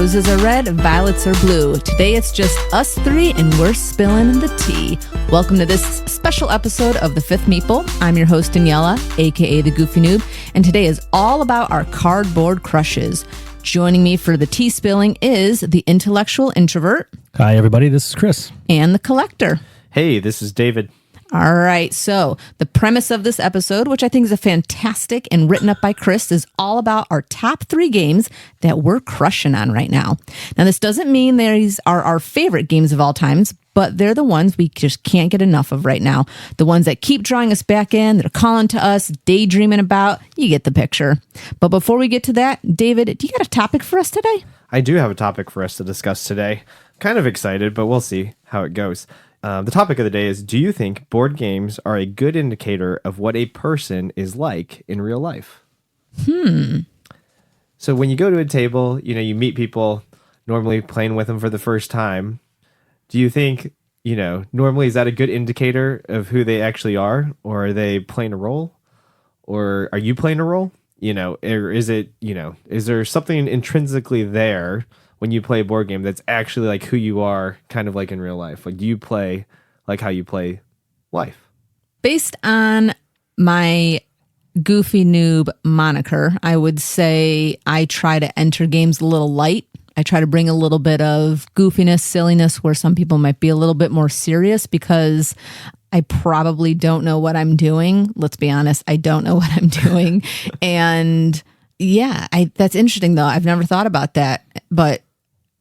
Roses are red, violets are blue. Today it's just us three and we're spilling the tea. Welcome to this special episode of The Fifth Meeple. I'm your host Daniela, aka the Goofy Noob, and today is all about our cardboard crushes. Joining me for the tea spilling is the intellectual introvert. Hi everybody, this is Chris. And the collector. Hey, this is David. All right, so the premise of this episode, which I think is a fantastic and written up by Chris, is all about our top 3 games that we're crushing on right now. Now, this doesn't mean these are our favorite games of all times, but they're the ones we just can't get enough of right now. The ones that keep drawing us back in, that are calling to us, daydreaming about. You get the picture. But before we get to that, David, do you got a topic for us today? I do have a topic for us to discuss today. Kind of excited, but we'll see how it goes. The topic of the day is, do you think board games are a good indicator of what a person is like in real life? So when you go to a table, you meet people normally playing with them for the first time. Do you think, normally is that a good indicator of who they actually are? Or are they playing a role? Or are you playing a role? Or is it, is there something intrinsically there when you play a board game that's actually like who you are, kind of like in real life? Like, do you play like how you play life? Based on my Goofy Noob moniker, I would say I try to enter games a little light. I try to bring a little bit of goofiness, silliness, where some people might be a little bit more serious because I probably don't know what I'm doing. Let's be honest, I don't know what I'm doing. And yeah, that's interesting though. I've never thought about that. But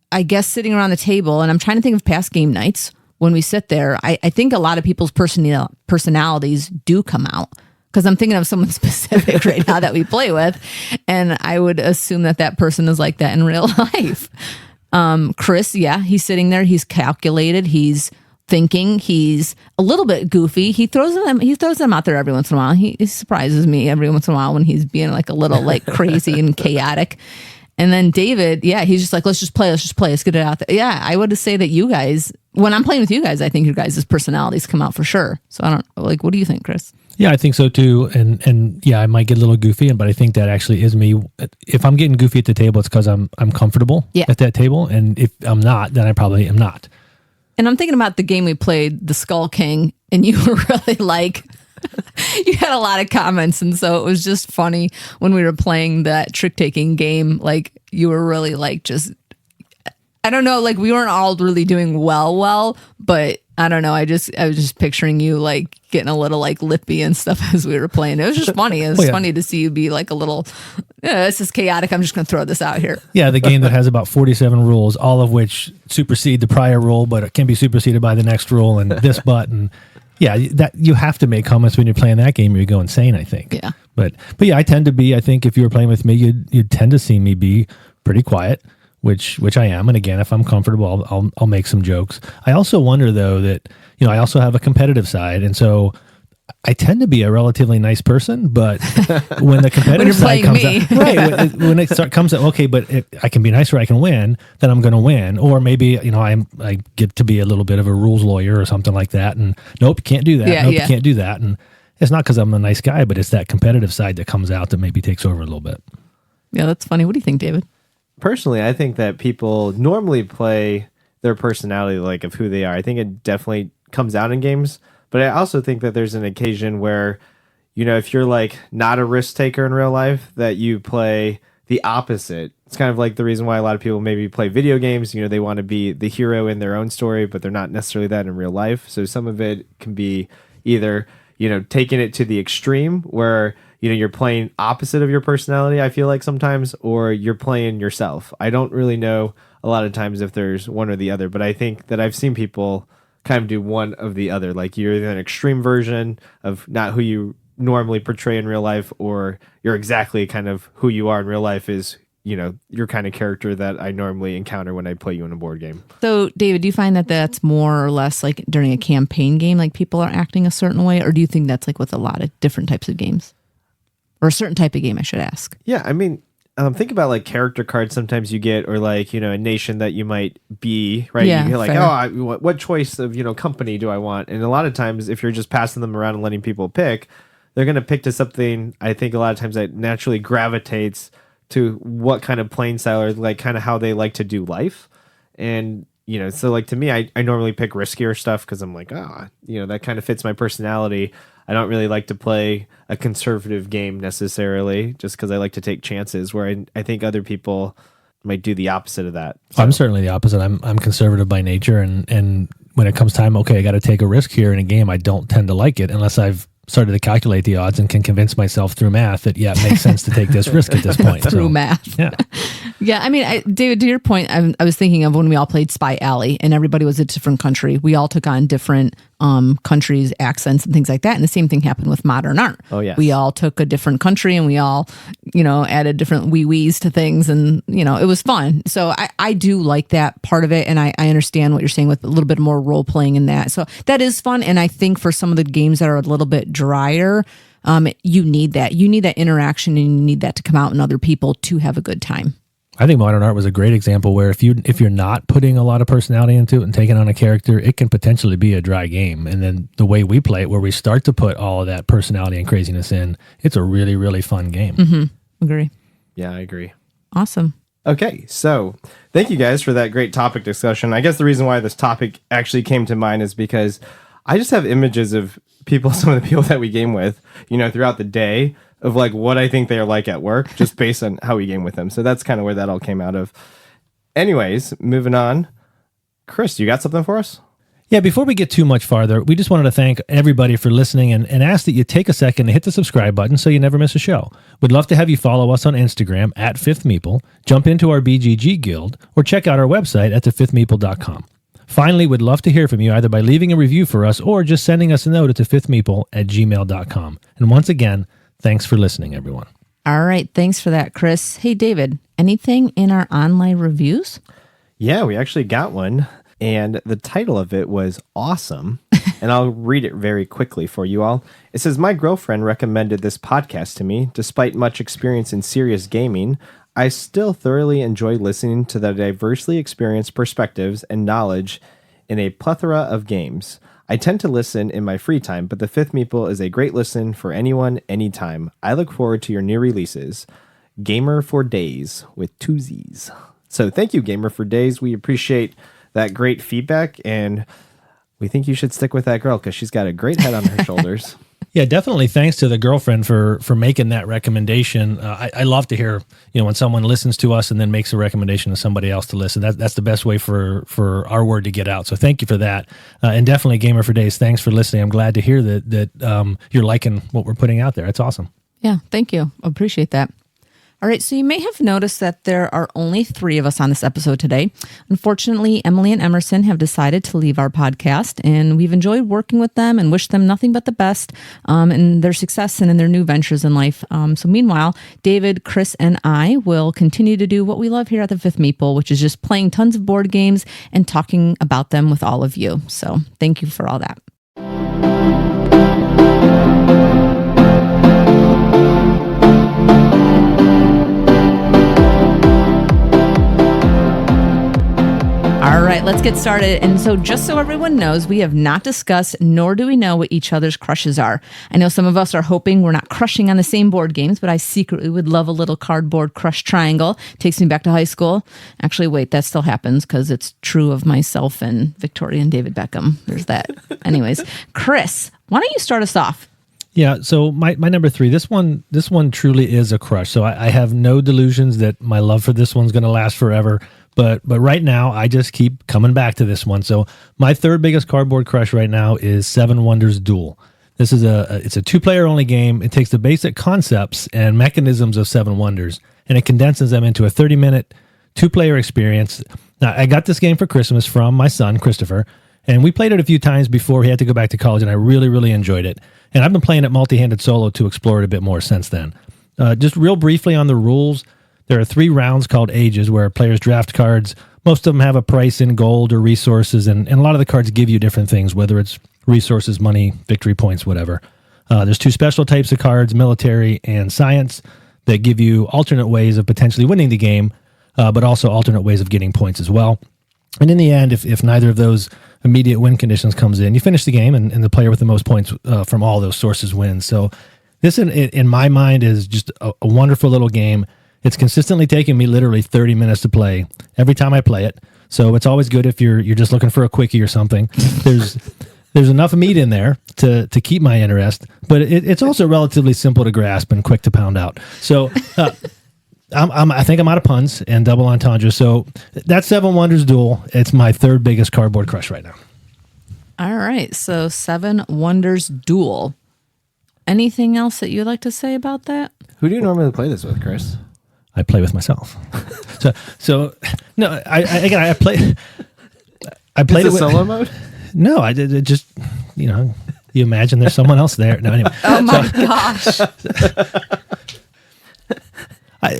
I guess sitting around the table, and I'm trying to think of past game nights when we sit there, I think a lot of people's personalities do come out. Because I'm thinking of someone specific right now that we play with, and I would assume that person is like that in real life. Chris, yeah, he's sitting there. He's calculated. He's thinking. He's a little bit goofy. He throws them out there every once in a while. He surprises me every once in a while when he's being like a little like crazy and chaotic. And then David, yeah, he's just like, let's just play, let's get it out there. Yeah, I would say that you guys, when I'm playing with you guys, I think your guys' personalities come out for sure. So I don't, like, what do you think, Chris? Yeah, I think so too. And yeah, I might get a little goofy, but I think that actually is me. If I'm getting goofy at the table, it's because I'm comfortable at that table. And if I'm not, then I probably am not. And I'm thinking about the game we played, the Skull King, and you were really like, you had a lot of comments, and so it was just funny when we were playing that trick-taking game. Like, you were really like, just, I don't know, like we weren't all really doing well, but I don't know. I was just picturing you like getting a little like lippy and stuff as we were playing. It was just funny. It was funny to see you be like a little, this is chaotic. I'm just going to throw this out here. Yeah, the game that has about 47 rules, all of which supersede the prior rule, but it can be superseded by the next rule and this button. Yeah, that you have to make comments when you're playing that game or you go insane, I think. Yeah. But yeah, I think if you were playing with me, you'd tend to see me be pretty quiet, which I am. And again, if I'm comfortable, I'll make some jokes. I also wonder though that, I also have a competitive side. And so I tend to be a relatively nice person, but when the competitive side comes out, right, when it comes out, okay, but I can be nice or I can win, then I'm going to win. Or maybe, I get to be a little bit of a rules lawyer or something like that. And nope, you can't do that. You can't do that. And it's not because I'm a nice guy, but it's that competitive side that comes out that maybe takes over a little bit. Yeah, that's funny. What do you think, David? Personally, I think that people normally play their personality like of who they are. I think it definitely comes out in games. But I also think that there's an occasion where, if you're like not a risk taker in real life, that you play the opposite. It's kind of like the reason why a lot of people maybe play video games. They want to be the hero in their own story, but they're not necessarily that in real life. So some of it can be either, taking it to the extreme where, you're playing opposite of your personality, I feel like sometimes, or you're playing yourself. I don't really know a lot of times if there's one or the other, but I think that I've seen people kind of do one of the other. Like you're either an extreme version of not who you normally portray in real life, or you're exactly kind of who you are in real life is, your kind of character that I normally encounter when I play you in a board game. So, David, do you find that that's more or less like during a campaign game, like people are acting a certain way, or do you think that's like with a lot of different types of games? Or a certain type of game, I should ask. Yeah, I mean, think about like character cards sometimes you get, or like, a nation that you might be, right? Yeah, you're like, what choice of, company do I want? And a lot of times if you're just passing them around and letting people pick, they're going to pick to something, I think a lot of times that naturally gravitates to what kind of playing style or like kind of how they like to do life. And, so like to me, I normally pick riskier stuff because I'm like, that kind of fits my personality. I don't really like to play a conservative game necessarily just because I like to take chances where I think other people might do the opposite of that. So. I'm certainly the opposite. I'm conservative by nature. And when it comes time, okay, I got to take a risk here in a game, I don't tend to like it unless I've started to calculate the odds and can convince myself through math that, it makes sense to take this risk at this point. Through math. Yeah. Yeah. I mean, David, to your point, I was thinking of when we all played Spy Alley and everybody was a different country. We all took on different countries, accents, and things like that. And the same thing happened with modern art. Oh, yes. We all took a different country and we all, added different wee-wees to things. And, it was fun. So I do like that part of it. And I understand what you're saying with a little bit more role playing in that. So that is fun. And I think for some of the games that are a little bit drier, you need that. You need that interaction and you need that to come out in other people to have a good time. I think modern art was a great example where if you're not putting a lot of personality into it and taking on a character, it can potentially be a dry game. And then the way we play it, where we start to put all of that personality and craziness in, it's a really, really fun game. Mm-hmm. Agree. Yeah, I agree. Awesome. Okay, so thank you guys for that great topic discussion. I guess the reason why this topic actually came to mind is because I just have images of people, some of the people that we game with, throughout the day, of like what I think they're like at work, just based on how we game with them. So that's kind of where that all came out of. Anyways, moving on. Chris, you got something for us? Yeah, before we get too much farther, we just wanted to thank everybody for listening and ask that you take a second to hit the subscribe button so you never miss a show. We'd love to have you follow us on Instagram at Fifth Meeple, jump into our BGG guild, or check out our website at thefifthmeeple.com. Finally, we'd love to hear from you either by leaving a review for us or just sending us a note at thefifthmeeple@gmail.com. And once again, thanks for listening, everyone. All right. Thanks for that, Chris. Hey, David, anything in our online reviews? Yeah, we actually got one. And the title of it was awesome. And I'll read it very quickly for you all. It says, my girlfriend recommended this podcast to me. Despite much experience in serious gaming, I still thoroughly enjoy listening to the diversely experienced perspectives and knowledge in a plethora of games. I tend to listen in my free time, but The Fifth Meeple is a great listen for anyone, anytime. I look forward to your new releases. Gamer for Days with 2 Z's. So thank you, Gamer for Days. We appreciate that great feedback, and we think you should stick with that girl because she's got a great head on her shoulders. Yeah, definitely. Thanks to the girlfriend for making that recommendation. I love to hear, when someone listens to us and then makes a recommendation to somebody else to listen. That's the best way for our word to get out. So thank you for that. And definitely, Gamer for Days, thanks for listening. I'm glad to hear that you're liking what we're putting out there. It's awesome. Yeah, thank you. Appreciate that. All right, so you may have noticed that there are only 3 of us on this episode today. Unfortunately, Emily and Emerson have decided to leave our podcast, and we've enjoyed working with them and wish them nothing but the best in their success and in their new ventures in life. So meanwhile, David, Chris, and I will continue to do what we love here at the Fifth Meeple, which is just playing tons of board games and talking about them with all of you. So thank you for all that. All right, let's get started. And so just so everyone knows, we have not discussed, nor do we know what each other's crushes are. I know some of us are hoping we're not crushing on the same board games, but I secretly would love a little cardboard crush triangle. Takes me back to high school. Actually, wait, that still happens because it's true of myself and Victoria and David Beckham. There's that. Anyways, Chris, why don't you start us off? Yeah, so my number 3, this one truly is a crush. So I have no delusions that my love for this one's going to last forever. But right now, I just keep coming back to this one. So my 3rd biggest cardboard crush right now is Seven Wonders Duel. This is it's a 2-player only game. It takes the basic concepts and mechanisms of Seven Wonders, and it condenses them into a 30-minute 2-player experience. Now, I got this game for Christmas from my son, Christopher, and we played it a few times before he had to go back to college, and I really, really enjoyed it. And I've been playing it multi-handed solo to explore it a bit more since then. Just real briefly on the rules, there are 3 rounds called Ages where players draft cards. Most of them have a price in gold or resources, and a lot of the cards give you different things, whether it's resources, money, victory points, whatever. There's 2 special types of cards, military and science, that give you alternate ways of potentially winning the game, but also alternate ways of getting points as well. And in the end, if neither of those immediate win conditions comes in, you finish the game, and the player with the most points from all those sources wins. So this, in my mind, is just a wonderful little game. It's consistently taking me literally 30 minutes to play every time I play it. So it's always good if you're just looking for a quickie or something. There's enough meat in there to keep my interest, but it's also relatively simple to grasp and quick to pound out. So I think I'm out of puns and double entendre. So that's Seven Wonders Duel. It's my third biggest cardboard crush right now. All right. So Seven Wonders Duel. Anything else that you'd like to say about that? Who do you normally play this with, Chris? I play with myself. so no, I play. I played It's it a with solo mode. No, I did it just, you imagine there's someone else there. No, anyway. Oh my gosh. I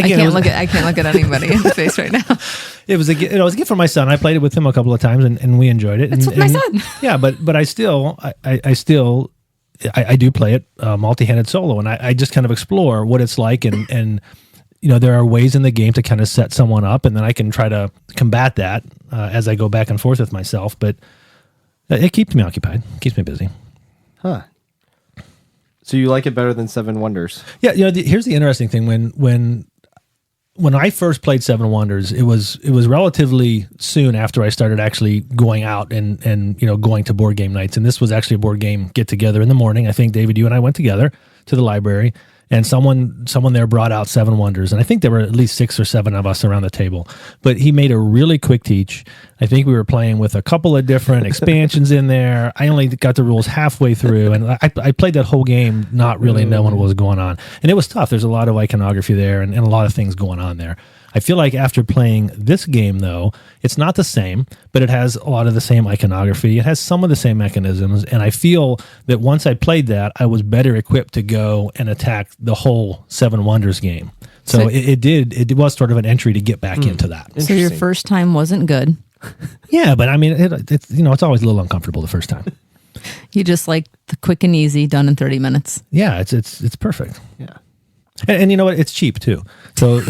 can't look at anybody in the face right now. It was a gift for my son. I played it with him a couple of times and we enjoyed it. It's with my son. Yeah, but I still do play it multi-handed solo, and I just kind of explore what it's like and there are ways in the game to kind of set someone up, and then I can try to combat that as I go back and forth with myself. But it keeps me occupied, keeps me busy. Huh. So you like it better than Seven Wonders? Yeah. Here's the interesting thing. When I first played Seven Wonders, it was relatively soon after I started actually going out and going to board game nights. And this was actually a board game get together in the morning. I think David, you and I went together to the library, and someone there brought out Seven Wonders, and I think there were at least 6 or 7 of us around the table. But he made a really quick teach. I think we were playing with a couple of different expansions in there. I only got the rules halfway through, and I played that whole game not really knowing what was going on. And it was tough. There's a lot of iconography there and a lot of things going on there. I feel like after playing this game, though, it's not the same, but it has a lot of the same iconography. It has some of the same mechanisms, and I feel that once I played that, I was better equipped to go and attack the whole Seven Wonders game. So it was sort of an entry to get back into that. So your first time wasn't good. Yeah, but I mean, it's always a little uncomfortable the first time. You just like the quick and easy, done in 30 minutes. Yeah, it's perfect. Yeah. And you know what? It's cheap too. So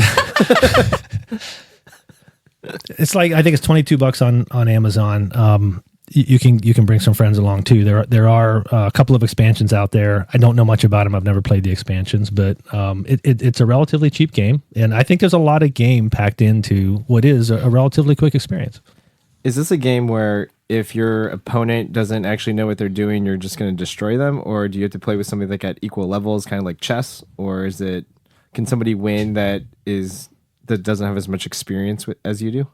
it's like, I think it's $22 on Amazon. You can bring some friends along too. There are a couple of expansions out there. I don't know much about them. I've never played the expansions, but it's a relatively cheap game, and I think there's a lot of game packed into what is a relatively quick experience. Is this a game where if your opponent doesn't actually know what they're doing, you're just going to destroy them? Or do you have to play with somebody like at equal levels, kind of like chess? Or can somebody win that doesn't have as much experience as you do?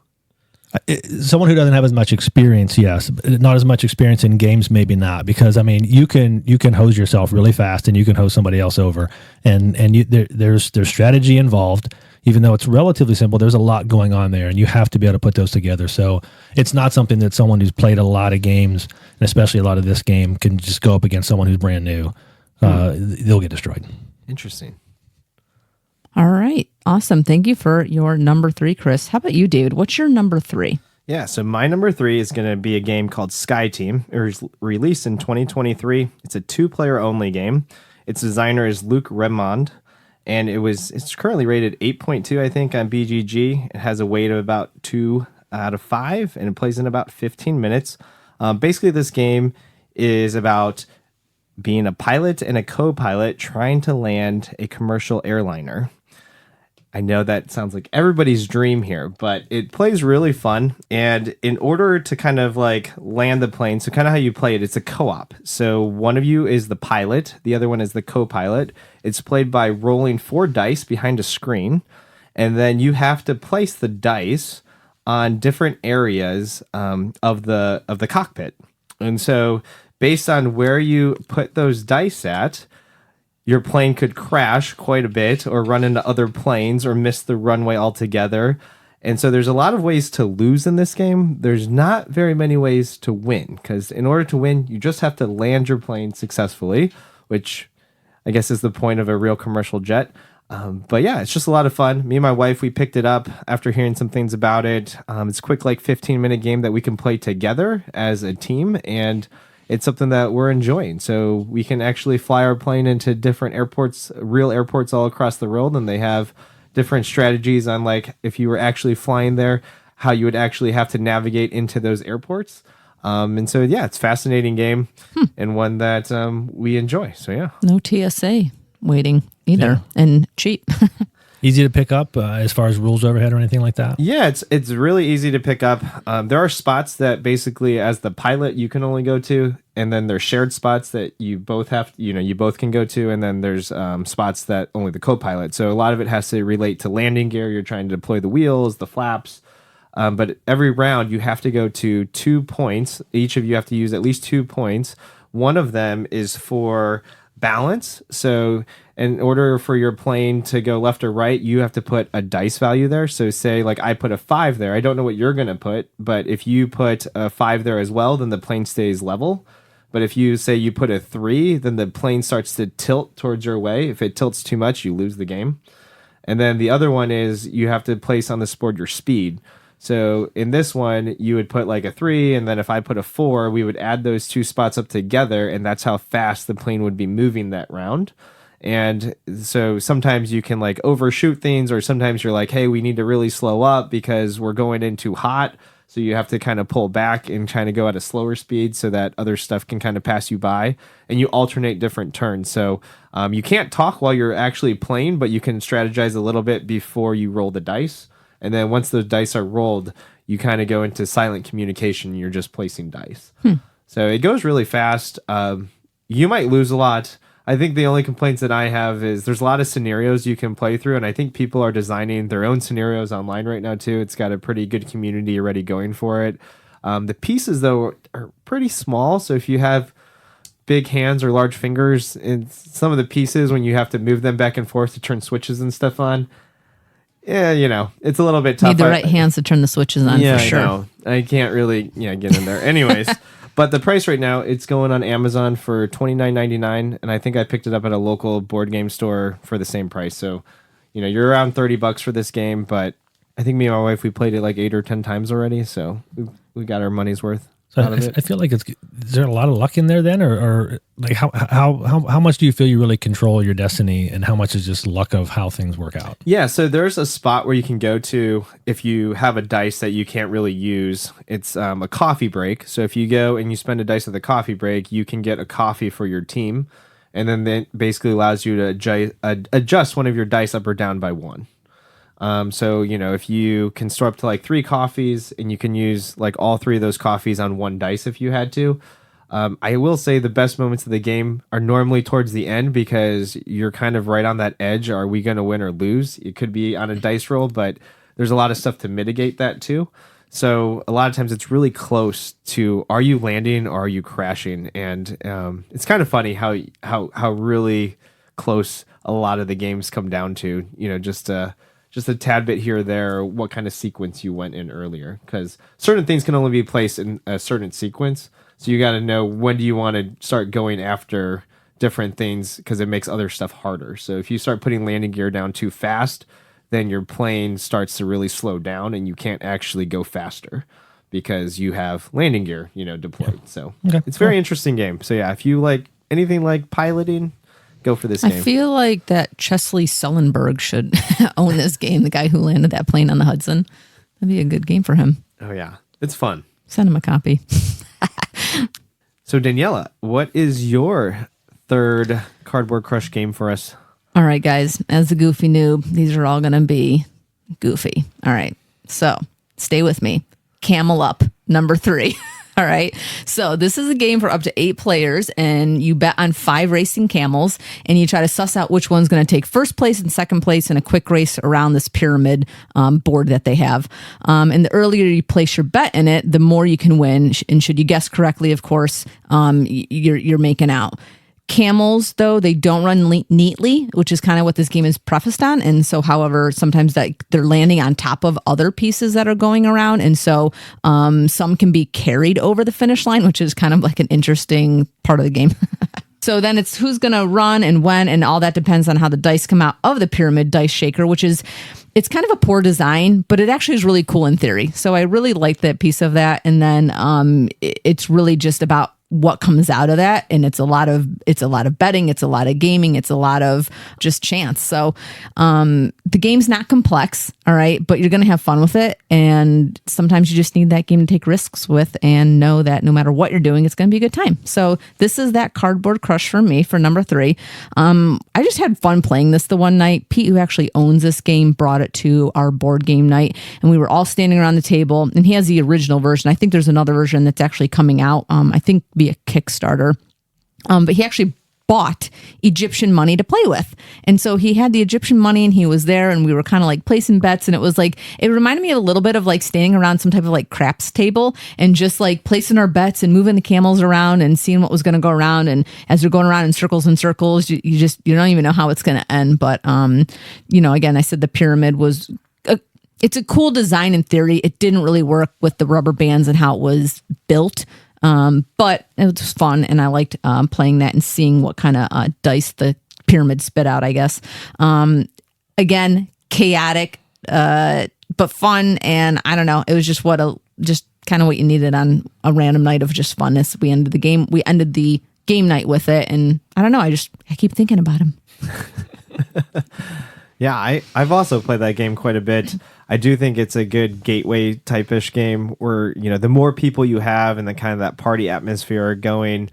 Someone who doesn't have as much experience, yes. Not as much experience in games, maybe not. Because I mean, you can hose yourself really fast, and you can hose somebody else over, and there's strategy involved. Even though it's relatively simple, there's a lot going on there, and you have to be able to put those together. So it's not something that someone who's played a lot of games, and especially a lot of this game, can just go up against someone who's brand new. They'll get destroyed. Interesting. All right. Awesome. Thank you for your number 3, Chris. How about you, David? What's your number 3? Yeah, so my number 3 is going to be a game called Sky Team. It was released in 2023. It's a 2-player only game. Its designer is Luc Remond, and it's currently rated 8.2, I think, on BGG. It has a weight of about 2 out of 5, and it plays in about 15 minutes. Basically, this game is about being a pilot and a co-pilot trying to land a commercial airliner. I know that sounds like everybody's dream here, but it plays really fun. And in order to kind of like land the plane, so kind of how you play it, it's a co-op. So one of you is the pilot, the other one is the co-pilot. It's played by rolling 4 dice behind a screen, and then you have to place the dice on different areas of the cockpit. And so based on where you put those dice at, your plane could crash quite a bit or run into other planes or miss the runway altogether. And so there's a lot of ways to lose in this game. There's not very many ways to win, because in order to win, you just have to land your plane successfully, which I guess is the point of a real commercial jet. But yeah, it's just a lot of fun. Me and my wife, we picked it up after hearing some things about it. It's a quick, like 15-minute game that we can play together as a team, and it's something that we're enjoying. So we can actually fly our plane into different airports, real airports all across the world, and they have different strategies on, like, if you were actually flying there, how you would actually have to navigate into those airports. And so, yeah, it's a fascinating game and one that we enjoy. So, yeah. No TSA waiting either, and cheap. Easy to pick up as far as rules overhead or anything like that? Yeah, it's really easy to pick up. There are spots that basically, as the pilot, you can only go to, and then there's shared spots that you both have. You both can go to, and then there's spots that only the co-pilot. So a lot of it has to relate to landing gear. You're trying to deploy the wheels, the flaps. But every round you have to go to 2 points. Each of you have to use at least 2 points. One of them is for balance. So in order for your plane to go left or right, you have to put a dice value there. So say like I put a 5 there. I don't know what you're going to put, but if you put a 5 there as well, then the plane stays level. But if you say you put a 3, then the plane starts to tilt towards your way. If it tilts too much, you lose the game. And then the other one is you have to place on this board your speed. So in this one, you would put like a 3, and then if I put a 4, we would add those 2 spots up together, and that's how fast the plane would be moving that round. And so sometimes you can like overshoot things, or sometimes you're like, hey, we need to really slow up because we're going in too hot. So you have to kind of pull back and kind of go at a slower speed so that other stuff can kind of pass you by, and you alternate different turns. So you can't talk while you're actually playing, but you can strategize a little bit before you roll the dice. And then once those dice are rolled, you kind of go into silent communication. You're just placing dice. So it goes really fast. You might lose a lot. I think the only complaints that I have is there's a lot of scenarios you can play through. And I think people are designing their own scenarios online right now, too. It's got a pretty good community already going for it. The pieces, though, are pretty small. So if you have big hands or large fingers, in some of the pieces, when you have to move them back and forth to turn switches and stuff on, yeah, it's a little bit tough. Need the right hands to turn the switches on, for sure. I know. I can't really get in there. Anyways, but the price right now, it's going on Amazon for $29.99, and I think I picked it up at a local board game store for the same price. So, you're around $30 for this game, but I think me and my wife, we played it like 8 or 10 times already, so we got our money's worth. So I feel like is there a lot of luck in there then, or like how much do you feel you really control your destiny, and how much is just luck of how things work out? Yeah, so there's a spot where you can go to if you have a dice that you can't really use. It's a coffee break. So if you go and you spend a dice at the coffee break, you can get a coffee for your team, and then that basically allows you to adjust one of your dice up or down by 1. So, if you can store up to like 3 coffees, and you can use like all 3 of those coffees on 1 dice if you had to. I will say the best moments of the game are normally towards the end, because you're kind of right on that edge. Are we going to win or lose? It could be on a dice roll, but there's a lot of stuff to mitigate that too. So a lot of times it's really close to, are you landing or are you crashing? And it's kind of funny how really close a lot of the games come down to, just a tad bit here or there, what kind of sequence you went in earlier. Because certain things can only be placed in a certain sequence. So you got to know when do you want to start going after different things, because it makes other stuff harder. So if you start putting landing gear down too fast, then your plane starts to really slow down, and you can't actually go faster because you have landing gear, deployed. So it's a very interesting game. So yeah, if you like anything like piloting, go for this game. I feel like that Chesley Sullenberg should own this game, the guy who landed that plane on the Hudson. That'd be a good game for him. Oh, yeah. It's fun. Send him a copy. So, Daniela, what is your third Cardboard Crush game for us? All right, guys. As a goofy noob, these are all going to be goofy. All right. So, stay with me. Camel Up, number 3. All right. So this is a game for up to 8 players, and you bet on 5 racing camels, and you try to suss out which one's going to take first place and second place in a quick race around this pyramid board that they have. And the earlier you place your bet in it, the more you can win. And should you guess correctly, of course, you're making out. Camels, though, they don't run neatly, which is kind of what this game is prefaced on. And so, however, sometimes that they're landing on top of other pieces that are going around. And so some can be carried over the finish line, which is kind of like an interesting part of the game. So then it's who's going to run and when, and all that depends on how the dice come out of the pyramid dice shaker, which is, it's kind of a poor design, but it actually is really cool in theory. So I really like that piece of that. And then it's really just about what comes out of that, and it's a lot of betting, it's a lot of gaming, it's a lot of just chance. So the game's not complex, all right, but you're gonna have fun with it, and sometimes you just need that game to take risks with and know that no matter what you're doing, it's gonna be a good time. So this is that Cardboard Crush for me for number 3. I just had fun playing this the one night. Pete, who actually owns this game, brought it to our board game night, and we were all standing around the table, and he has the original version. I think there's another version that's actually coming out, I think via Kickstarter. But he actually bought Egyptian money to play with. And so he had the Egyptian money, and he was there, and we were kind of like placing bets. And it was like, it reminded me a little bit of like standing around some type of like craps table and just like placing our bets and moving the camels around and seeing what was going to go around. And as they're going around in circles and circles, you don't even know how it's going to end. But, again, I said the pyramid was, it's a cool design in theory. It didn't really work with the rubber bands and how it was built. But it was fun, and I liked playing that and seeing what kind of dice the pyramid spit out, I guess. Again, chaotic, but fun, and I don't know. It was just just kind of what you needed on a random night of just funness. We ended the game night with it, and I don't know. I keep thinking about him. Yeah, I've also played that game quite a bit. I do think it's a good gateway type-ish game where, the more people you have and the kind of that party atmosphere going,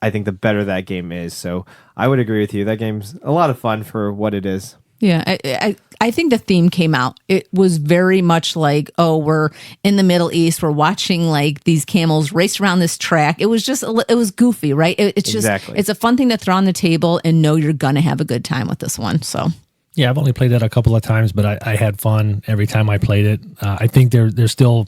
I think the better that game is. So I would agree with you. That game's a lot of fun for what it is. Yeah, I think the theme came out. It was very much like, oh, we're in the Middle East. We're watching like these camels race around this track. It was goofy, right? It's just, exactly. It's a fun thing to throw on the table and know you're going to have a good time with this one. So. Yeah, I've only played that a couple of times, but I had fun every time I played it. I think there's still,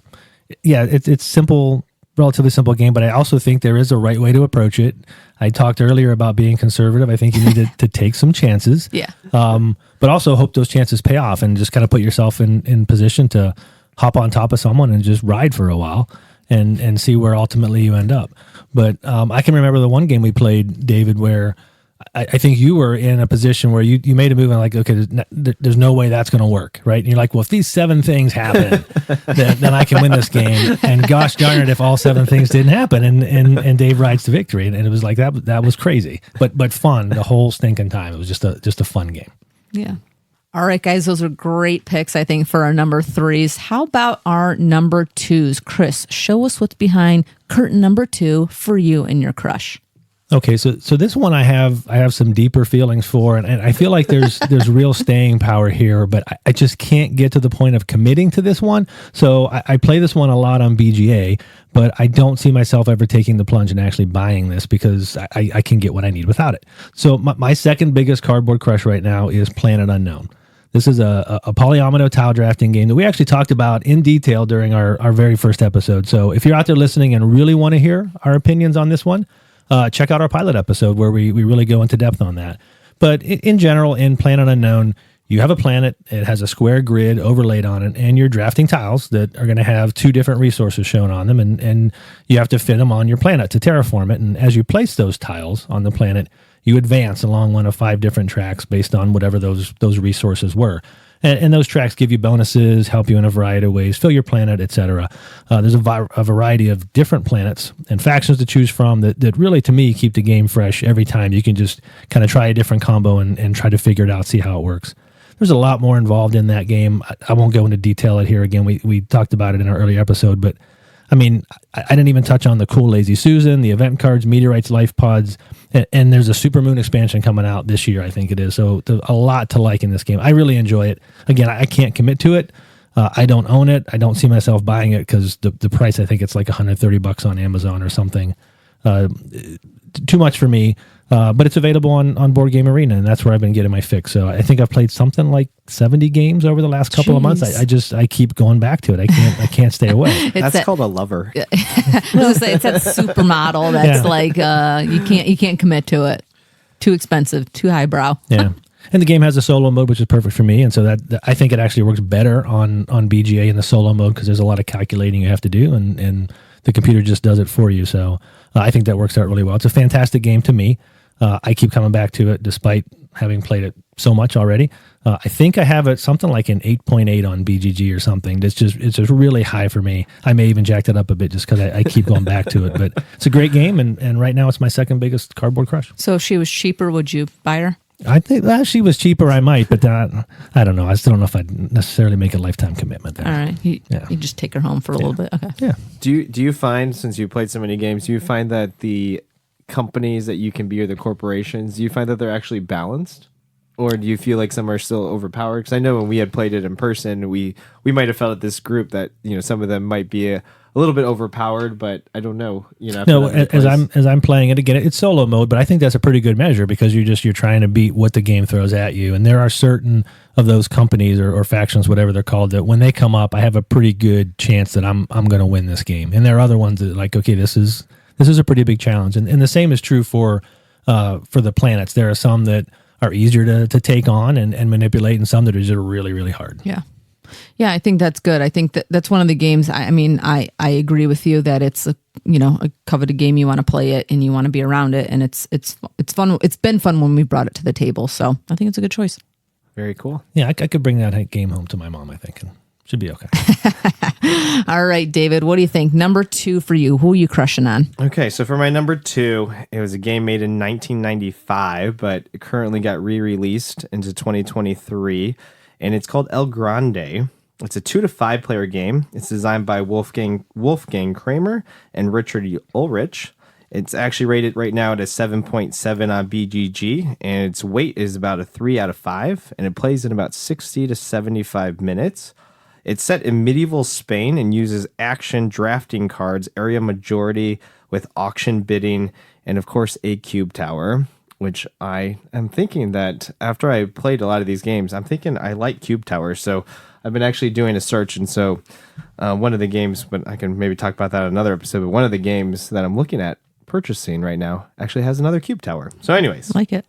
it's simple, relatively simple game, but I also think there is a right way to approach it. I talked earlier about being conservative. I think you need to take some chances. Yeah. But also hope those chances pay off and just kind of put yourself in position to hop on top of someone and just ride for a while and see where ultimately you end up. But I can remember the one game we played, David, where I think you were in a position where you made a move and like, okay, there's no way that's going to work, right? And you're like, well, if these 7 things happen, then I can win this game. And gosh darn it, if all 7 things didn't happen, and Dave rides to victory, and it was like that was crazy, but fun the whole stinking time. It was just a fun game. Yeah. All right, guys, those are great picks, I think, for our number 3s. How about our number 2s? Chris, show us what's behind curtain number 2 for you and your crush. Okay, so this one I have some deeper feelings for, and I feel like there's real staying power here, but I just can't get to the point of committing to this one. So I play this one a lot on BGA, but I don't see myself ever taking the plunge and actually buying this because I can get what I need without it. So my second biggest cardboard crush right now is Planet Unknown. This is a polyomino tile drafting game that we actually talked about in detail during our very first episode. So if you're out there listening and really want to hear our opinions on this one, check out our pilot episode where we really go into depth on that. But in general, in Planet Unknown, you have a planet, it has a square grid overlaid on it, and you're drafting tiles that are going to have 2 different resources shown on them, and you have to fit them on your planet to terraform it. And as you place those tiles on the planet, you advance along one of 5 different tracks based on whatever those resources were. And those tracks give you bonuses, help you in a variety of ways, fill your planet, etc. There's a variety of different planets and factions to choose from that really, to me, keep the game fresh every time. You can just kind of try a different combo and try to figure it out, see how it works. There's a lot more involved in that game. I won't go into detail it here again. We talked about it in our earlier episode, but I mean, I didn't even touch on the cool Lazy Susan, the event cards, meteorites, life pods, and there's a Supermoon expansion coming out this year, I think it is. So there's a lot to like in this game. I really enjoy it. Again, I can't commit to it. I don't own it. I don't see myself buying it because the price, I think it's like $130 on Amazon or something. Too much for me. But it's available on Board Game Arena, and that's where I've been getting my fix. So I think I've played something like 70 games over the last couple of months. I keep going back to it. I can't stay away. That's called a lover. I was gonna say, it's that supermodel that's like you can't commit to it. Too expensive, too highbrow. Yeah. And the game has a solo mode, which is perfect for me. And so that I think it actually works better on BGA in the solo mode because there's a lot of calculating you have to do, and the computer just does it for you. So I think that works out really well. It's a fantastic game to me. I keep coming back to it despite having played it so much already. I think I have it something like an 8.8 on BGG or something. It's just really high for me. I may even jacked it up a bit just because I keep going back to it. But it's a great game, and right now it's my second biggest cardboard crush. So if she was cheaper, would you buy her? I think that she was cheaper, I might, but I don't know. I still don't know if I'd necessarily make a lifetime commitment there. All right. You just take her home for a little bit. Okay. Yeah. Do you find, since you played so many games, do you find that the companies that you can be, or the corporations, do you find that they're actually balanced? Or do you feel like some are still overpowered? Because I know when we had played it in person, we might have felt at this group that, some of them might be a little bit overpowered, but I don't know. No, as I'm playing it again, it's solo mode, but I think that's a pretty good measure because you're trying to beat what the game throws at you. And there are certain of those companies or factions, whatever they're called, that when they come up, I have a pretty good chance that I'm going to win this game. And there are other ones that like, okay, this is a pretty big challenge. And the same is true for the planets. There are some that are easier to take on and manipulate, and some that are just really, really hard. Yeah. Yeah, I think that's good. I think that's one of the games. I agree with you that it's a coveted game. You want to play it and you want to be around it, and it's fun. It's been fun when we brought it to the table, so I think it's a good choice. Very cool. Yeah, I could bring that game home to my mom, I think, and should be okay. All right, David, what do you think? Number 2 for you. Who are you crushing on? Okay, so for my number 2, it was a game made in 1995, but it currently got re-released into 2023, and it's called El Grande. It's a 2 to 5 player game. It's designed by Wolfgang Kramer and Richard Ulrich. It's actually rated right now at a 7.7 on BGG, and its weight is about a 3 out of 5, and it plays in about 60 to 75 minutes. It's set in medieval Spain and uses action drafting cards, area majority with auction bidding, and of course a cube tower, which I am thinking that after I played a lot of these games, I'm thinking I like cube towers. So I've been actually doing a search, and so one of the games, but I can maybe talk about that in another episode, but one of the games that I'm looking at purchasing right now actually has another cube tower. So anyways. Like it.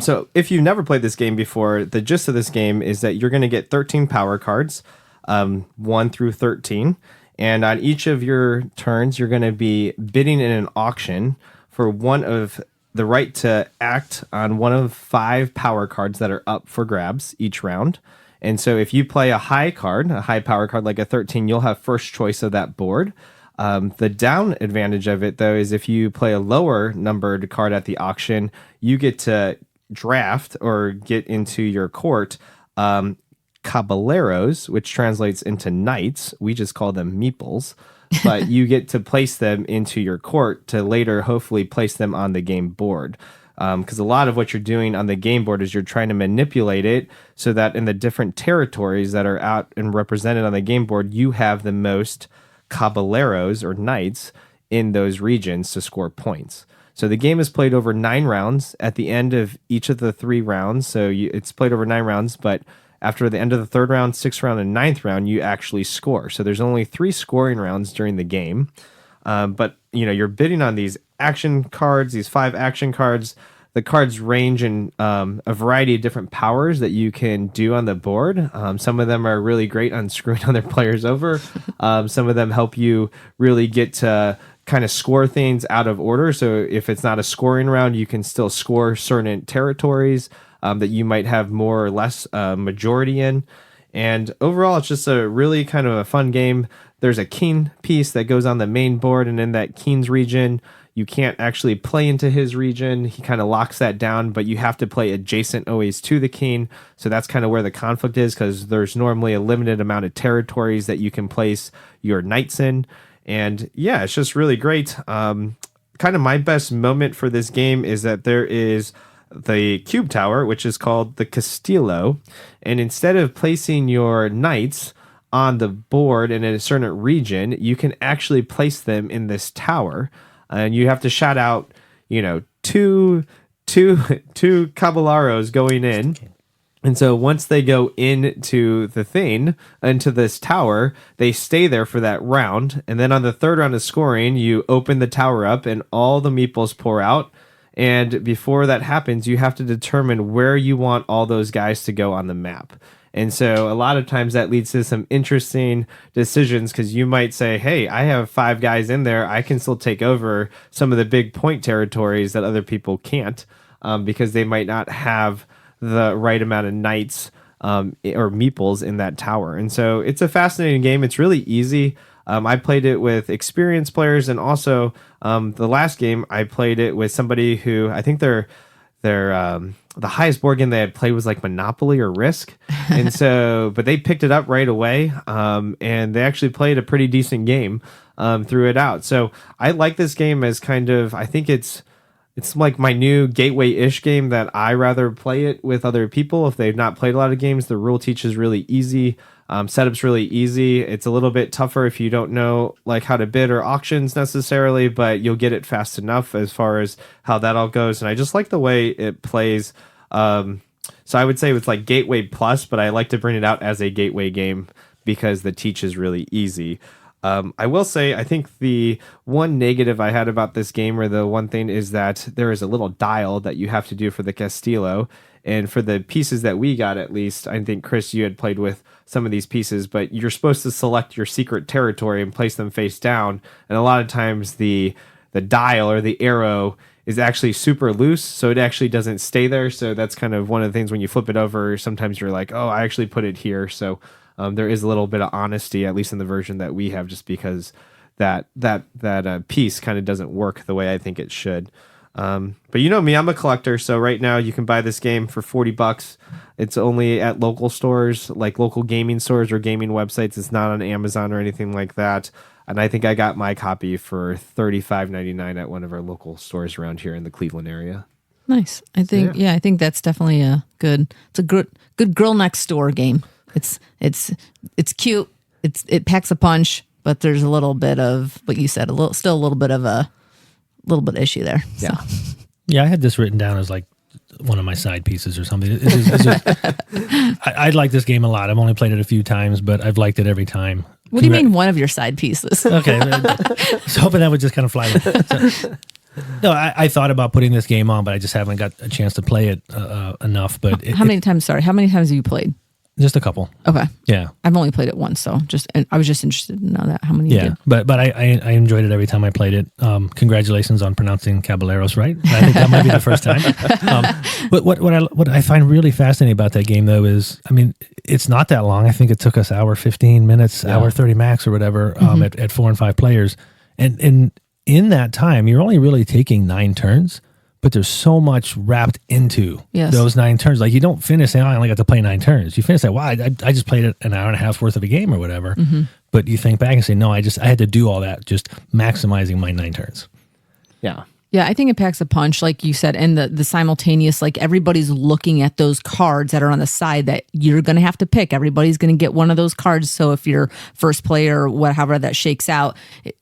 So if you've never played this game before, the gist of this game is that you're going to get 13 power cards, 1 through 13. And on each of your turns, you're going to be bidding in an auction for the right to act on one of 5 power cards that are up for grabs each round. And so if you play a high power card like a 13, you'll have first choice of that board. The down advantage of it, though, is if you play a lower numbered card at the auction, you get to draft or get into your court caballeros, which translates into knights. We just call them meeples. But you get to place them into your court to later hopefully place them on the game board. Because a lot of what you're doing on the game board is you're trying to manipulate it so that in the different territories that are out and represented on the game board, you have the most caballeros or knights in those regions to score points. So the game is played over 9 rounds. At the end of each of the 3 rounds, so it's played over 9 rounds, but after the end of the 3rd round, 6th round, and 9th round, you actually score. So there's only 3 scoring rounds during the game. But you're bidding on these action cards, these 5 action cards. The cards range in a variety of different powers that you can do on the board. Some of them are really great on screwing other players over. Some of them help you really get to kind of score things out of order. So if it's not a scoring round, you can still score certain territories that you might have more or less majority in. And overall, it's just a really kind of a fun game. There's a king piece that goes on the main board, and in that king's region, you can't actually play into his region. He kind of locks that down, but you have to play adjacent always to the king. So that's kind of where the conflict is, because there's normally a limited amount of territories that you can place your knights in. And yeah, it's just really great. Kind of my best moment for this game is that there is the cube tower, which is called the Castillo. And instead of placing your knights on the board in a certain region, you can actually place them in this tower. And you have to shout out, two caballeros going in. And so once they go into into this tower, they stay there for that round. And then on the 3rd round of scoring, you open the tower up and all the meeples pour out. And before that happens, you have to determine where you want all those guys to go on the map. And so a lot of times that leads to some interesting decisions because you might say, hey, I have 5 guys in there. I can still take over some of the big point territories that other people can't because they might not have the right amount of knights or meeples in that tower. And so it's a fascinating game. It's really easy. I played it with experienced players, and also the last game I played it with somebody who I think they're the highest board game they had played was like Monopoly or Risk, and so but they picked it up right away, and they actually played a pretty decent game through it out. So I like this game as kind of I think it's like my new gateway-ish game that I rather play it with other people if they've not played a lot of games. The rule teach is really easy. Setup's really easy. It's a little bit tougher if you don't know like how to bid or auctions necessarily, but you'll get it fast enough as far as how that all goes. And I just like the way it plays. So I would say it's like Gateway Plus, but I like to bring it out as a gateway game because the teach is really easy. I will say, I think the one negative I had about this game, or the one thing, is that there is a little dial that you have to do for the Castillo. And for the pieces that we got, at least, I think, Chris, you had played with some of these pieces, but you're supposed to select your secret territory and place them face down. And a lot of times the dial or the arrow is actually super loose, so it actually doesn't stay there. So that's kind of one of the things when you flip it over, sometimes you're like, oh, I actually put it here. So there is a little bit of honesty, at least in the version that we have, just because that piece kind of doesn't work the way I think it should. But you know me, I'm a collector. So right now you can buy this game for $40. It's only at local stores, like local gaming stores or gaming websites. It's not on Amazon or anything like that. And I think I got my copy for $35.99 at one of our local stores around here in the Cleveland area. Nice. I think, yeah, I think that's definitely it's a good girl next door game. It's cute. It packs a punch, but there's a little bit of what you said, still a little bit of issue there. Yeah. So. Yeah, I had this written down as like one of my side pieces or something. I like this game a lot. I've only played it a few times, but I've liked it every time. What do you mean one of your side pieces? Okay. I was hoping that would just kind of fly. So, no, I thought about putting this game on, but I just haven't got a chance to play it enough. But how many times have you played? Just a couple. Okay. Yeah. I've only played it once, so I was just interested to know that how many you did. But I enjoyed it every time I played it. Congratulations on pronouncing Caballeros right. I think that might be the first time. But what I find really fascinating about that game though is, I mean, it's not that long. I think it took us hour 15 minutes, hour 30 max or whatever, at 4 and 5 players. And in that time, you're only really taking 9 turns. But there's so much wrapped into those 9 turns. Like you don't finish saying, I only got to play 9 turns. You finish that, wow, I just played an hour and a half worth of a game or whatever. Mm-hmm. But you think back and say, no, I had to do all that, just maximizing my 9 turns. Yeah. Yeah, I think it packs a punch, like you said, and the simultaneous, like everybody's looking at those cards that are on the side that you're going to have to pick. Everybody's going to get one of those cards. So if you're first player or whatever that shakes out,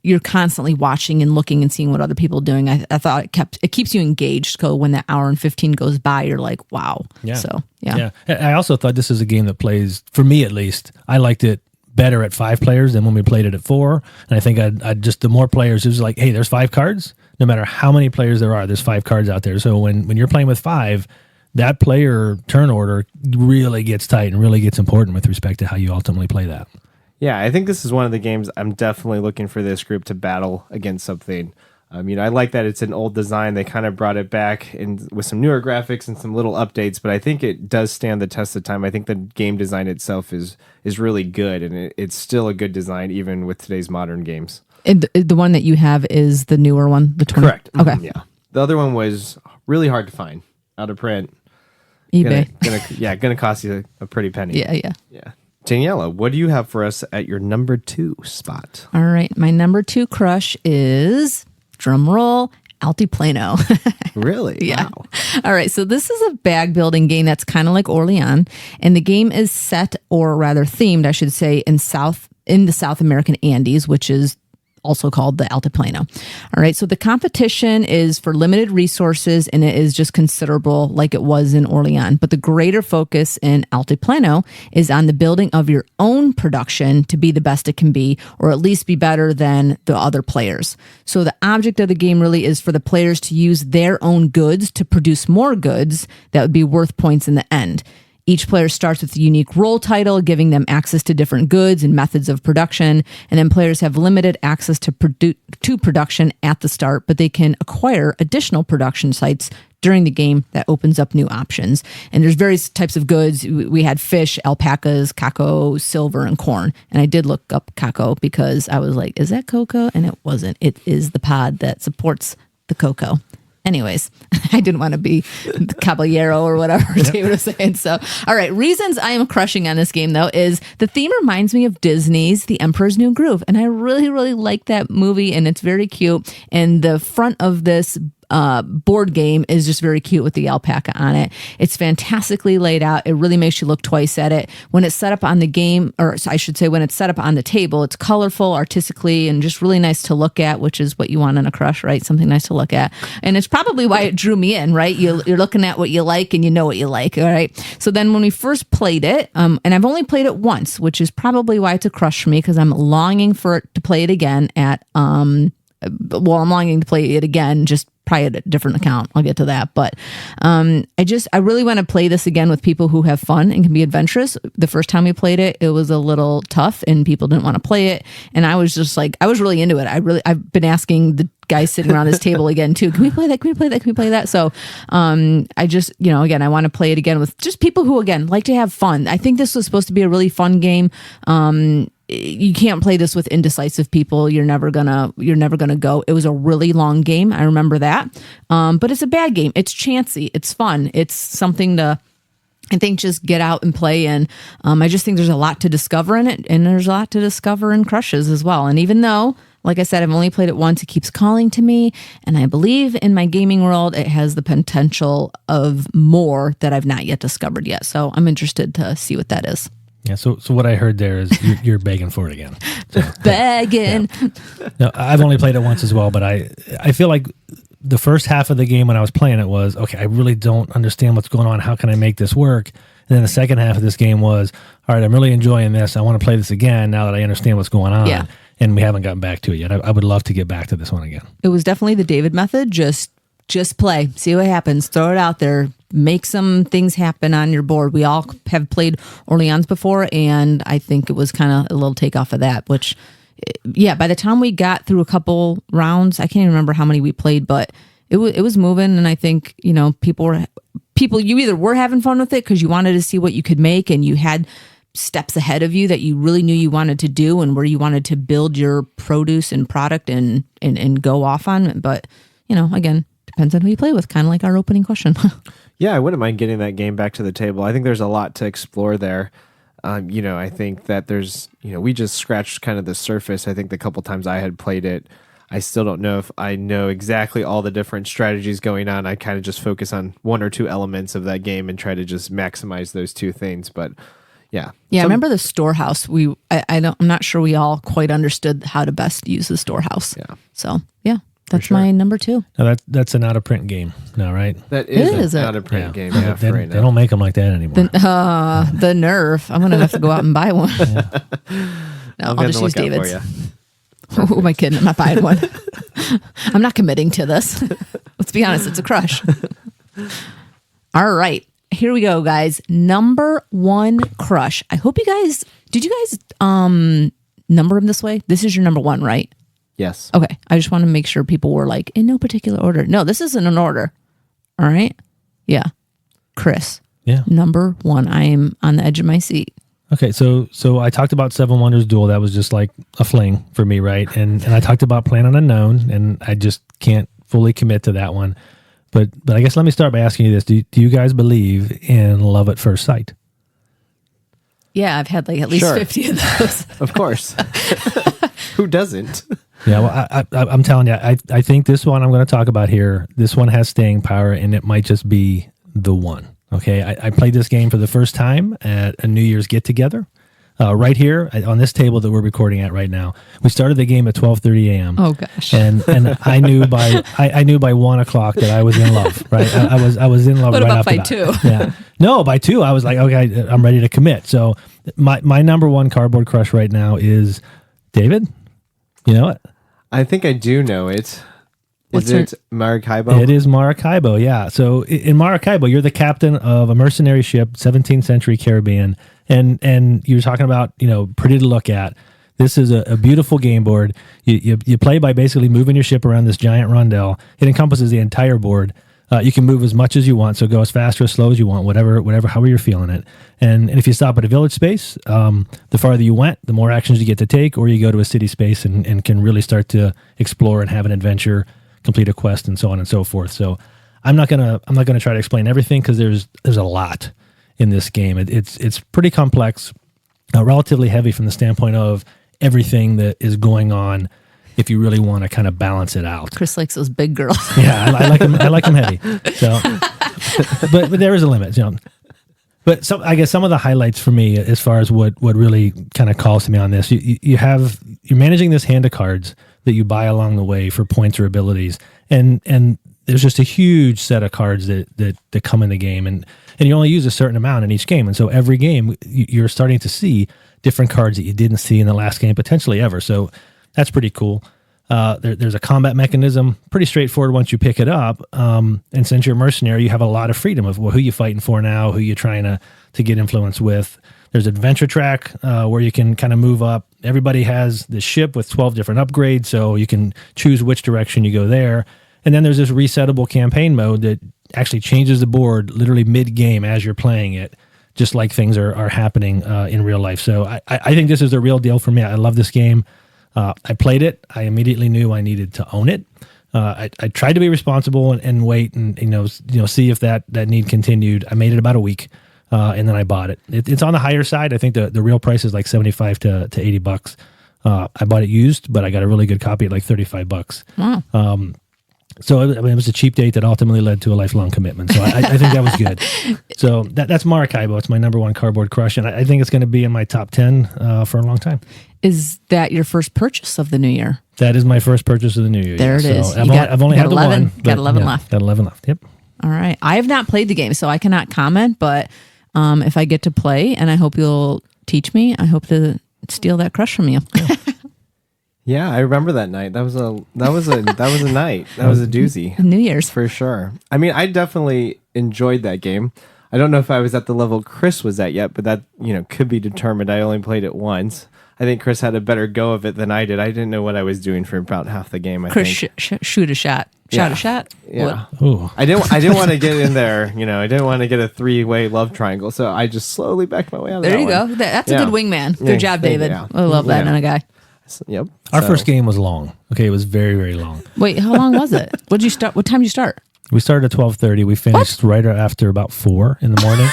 you're constantly watching and looking and seeing what other people are doing. I thought it keeps you engaged. So when that hour and 15 goes by, you're like, wow. Yeah. So, yeah. I also thought this is a game that plays, for me at least, I liked it better at 5 players than when we played it at 4. And I think I'd just, the more players, it was like, hey, there's 5 cards. No matter how many players there are, there's 5 cards out there. So when you're playing with 5, that player turn order really gets tight and really gets important with respect to how you ultimately play that. Yeah, I think this is one of the games I'm definitely looking for this group to battle against something. I like that it's an old design. They kind of brought it back and with some newer graphics and some little updates, but I think it does stand the test of time. I think the game design itself is really good, and it's still a good design even with today's modern games. The one that you have is the newer one, the 20. Correct. Okay. Yeah. The other one was really hard to find, out of print. eBay. Gonna cost you a pretty penny. Yeah. Daniela, what do you have for us at your number 2 spot? All right. My number 2 crush is, drum roll, Altiplano. Really? Yeah. Wow. All right. So this is a bag building game that's kind of like Orleans, and the game is set, or rather themed, I should say, in the South American Andes, which is also called the Altiplano. All right. So the competition is for limited resources, and it is just considerable like it was in Orleans. But the greater focus in Altiplano is on the building of your own production to be the best it can be, or at least be better than the other players. So the object of the game really is for the players to use their own goods to produce more goods that would be worth points in the end. Each player starts with a unique role title, giving them access to different goods and methods of production. And then players have limited access to production at the start, but they can acquire additional production sites during the game that opens up new options. And there's various types of goods. We had fish, alpacas, cacao, silver, and corn. And I did look up cacao because I was like, is that cocoa? And it wasn't. It is the pod that supports the cocoa. Anyways, I didn't want to be the caballero or whatever David was saying. So, all right. Reasons I am crushing on this game, though, is the theme reminds me of Disney's The Emperor's New Groove. And I really, really like that movie, and it's very cute. And the front of this board game is just very cute with the alpaca on it. It's fantastically laid out. It really makes you look twice at it. When it's set up on the game, or I should say when it's set up on the table, it's colorful, artistically, and just really nice to look at, which is what you want in a crush, right? Something nice to look at. And it's probably why it drew me in, right? You're looking at what you like and you know what you like, all right? So then when we first played it, and I've only played it once, which is probably why it's a crush for me, because I'm longing for it to play it again at, I'm longing to play it again, just probably at a different account. I'll get to that. But I really want to play this again with people who have fun and can be adventurous. The first time we played it, it was a little tough and people didn't want to play it. And I was just like, I was really into it. I've been asking the guys sitting around this table again too. Can we play that? Can we play that? Can we play that? So I just, again, I want to play it again with just people who, again, like to have fun. I think this was supposed to be a really fun game. You can't play this with indecisive people. You're never gonna go. It was a really long game. I remember that. But it's a bad game. It's chancy. It's fun. It's something to, I think, just get out and play. And I just think there's a lot to discover in it. And there's a lot to discover in crushes as well. And even though, like I said, I've only played it once, it keeps calling to me. And I believe in my gaming world, it has the potential of more that I've not yet discovered yet. So I'm interested to see what that is. Yeah, so what I heard there is you're begging for it again. So, begging. Yeah. No, I've only played it once as well, but I feel like the first half of the game when I was playing it was, okay, I really don't understand what's going on. How can I make this work? And then the second half of this game was, all right, I'm really enjoying this. I want to play this again now that I understand what's going on. Yeah. And we haven't gotten back to it yet. I would love to get back to this one again. It was definitely the David method. Just play, see what happens, throw it out there, make some things happen on your board. We all have played Orleans before, and I think it was kind of a little takeoff of that, which, yeah, by the time we got through a couple rounds, I can't even remember how many we played, but it was moving, and I think, people, you either were having fun with it because you wanted to see what you could make, and you had steps ahead of you that you really knew you wanted to do and where you wanted to build your produce and product and go off on. But, again, depends on who you play with, kind of like our opening question. Yeah, I wouldn't mind getting that game back to the table. I think there's a lot to explore there. I think that there's, we just scratched kind of the surface. I think the couple times I had played it, I still don't know if I know exactly all the different strategies going on. I kind of just focus on one or two elements of that game and try to just maximize those two things. But yeah. Yeah, I remember the storehouse. I'm not sure we all quite understood how to best use the storehouse. Yeah. So, yeah. That's my number 2. Now that's an out-of-print game now, right? That is an out-of-print game. Yeah, they, right now. They don't make them like that anymore. The nerve. I'm going to have to go out and buy one. Yeah. No, I'll just use David's. Who am I kidding? I'm not buying one. I'm not committing to this. Let's be honest. It's a crush. All right. Here we go, guys. Number 1 crush. I hope did you guys number them this way? This is your number 1, right? Yes. Okay. I just want to make sure people were like in no particular order. No, this isn't an order. All right. Yeah. Chris. Yeah. Number 1. I am on the edge of my seat. Okay. So I talked about Seven Wonders Duel. That was just like a fling for me, right? And I talked about Planet Unknown, and I just can't fully commit to that one. But I guess let me start by asking you this. Do you guys believe in love at first sight? Yeah, I've had like at least 50 of those. Of course. Who doesn't? Yeah, well, I'm telling you, I think this one I'm going to talk about here, this one has staying power, and it might just be the one. Okay, I played this game for the first time at a New Year's get-together. Right here on this table that we're recording at right now. We started the game at 12:30 a.m. Oh gosh! And I knew by 1 o'clock that I was in love. Right, I was in love. What right about after by that. 2? Yeah, no, by 2 I was like, okay, I'm ready to commit. So my number 1 cardboard crush right now is David. You know it? I think I do know it. Is it Maracaibo? It is Maracaibo, yeah. So in Maracaibo, you're the captain of a mercenary ship, 17th century Caribbean, and you're talking about, pretty to look at. This is a beautiful game board. You play by basically moving your ship around this giant rondel. It encompasses the entire board. You can move as much as you want, so go as fast or as slow as you want, whatever, however you're feeling it. And if you stop at a village space, the farther you went, the more actions you get to take, or you go to a city space and can really start to explore and have an adventure, complete a quest, and so on and so forth. So I'm not gonna try to explain everything because there's a lot in this game. It's pretty complex, relatively heavy from the standpoint of everything that is going on. If you really want to kind of balance it out, Chris likes those big girls. Yeah, I like them. I like them heavy. So, but there is a limit, But I guess some of the highlights for me, as far as what really kind of calls to me on this, you're managing this hand of cards that you buy along the way for points or abilities, and there's just a huge set of cards that come in the game, and you only use a certain amount in each game, and so every game you're starting to see different cards that you didn't see in the last game potentially ever. So that's pretty cool. There's a combat mechanism, pretty straightforward once you pick it up. And since you're a mercenary, you have a lot of freedom of who you fighting for now, who you're trying to get influence with. There's adventure track where you can kind of move up. Everybody has the ship with 12 different upgrades, so you can choose which direction you go there. And then there's this resettable campaign mode that actually changes the board literally mid-game as you're playing it, just like things are happening in real life. So I think this is a real deal for me. I love this game. I played it. I immediately knew I needed to own it. I tried to be responsible and wait and see if that need continued. I made it about a week, and then I bought it. It's on the higher side. I think the real price is like $75 to $80. I bought it used, but I got a really good copy at like $35. Wow. So it was a cheap date that ultimately led to a lifelong commitment. So I think that was good. So that's Maracaibo. It's my number one cardboard crush, and I think it's going to be in my top 10 for a long time. Is that your first purchase of the new year? That is my first purchase of the new year. There it is. I've only had 11, the one. Got 11 left. Got 11 left. Yep. All right. I have not played the game, so I cannot comment. But if I get to play, and I hope you'll teach me, I hope to steal that crush from you. Yeah, I remember that night. That was a night. That was a doozy. New Year's for sure. I mean, I definitely enjoyed that game. I don't know if I was at the level Chris was at yet, but that could be determined. I only played it once. I think Chris had a better go of it than I did. I didn't know what I was doing for about half the game. Chris, shoot a shot. Shot a shot. Yeah. I didn't want to get in there. I didn't want to get a 3-way love triangle. So I just slowly backed my way out of there. There that you go. That's a good wingman. Good job, David. Yeah. I love that in a guy. Yep. Our first game was long. Okay, it was very, very long. Wait, how long was it? What time did you start? We started at 12:30. We finished right after about 4 in the morning.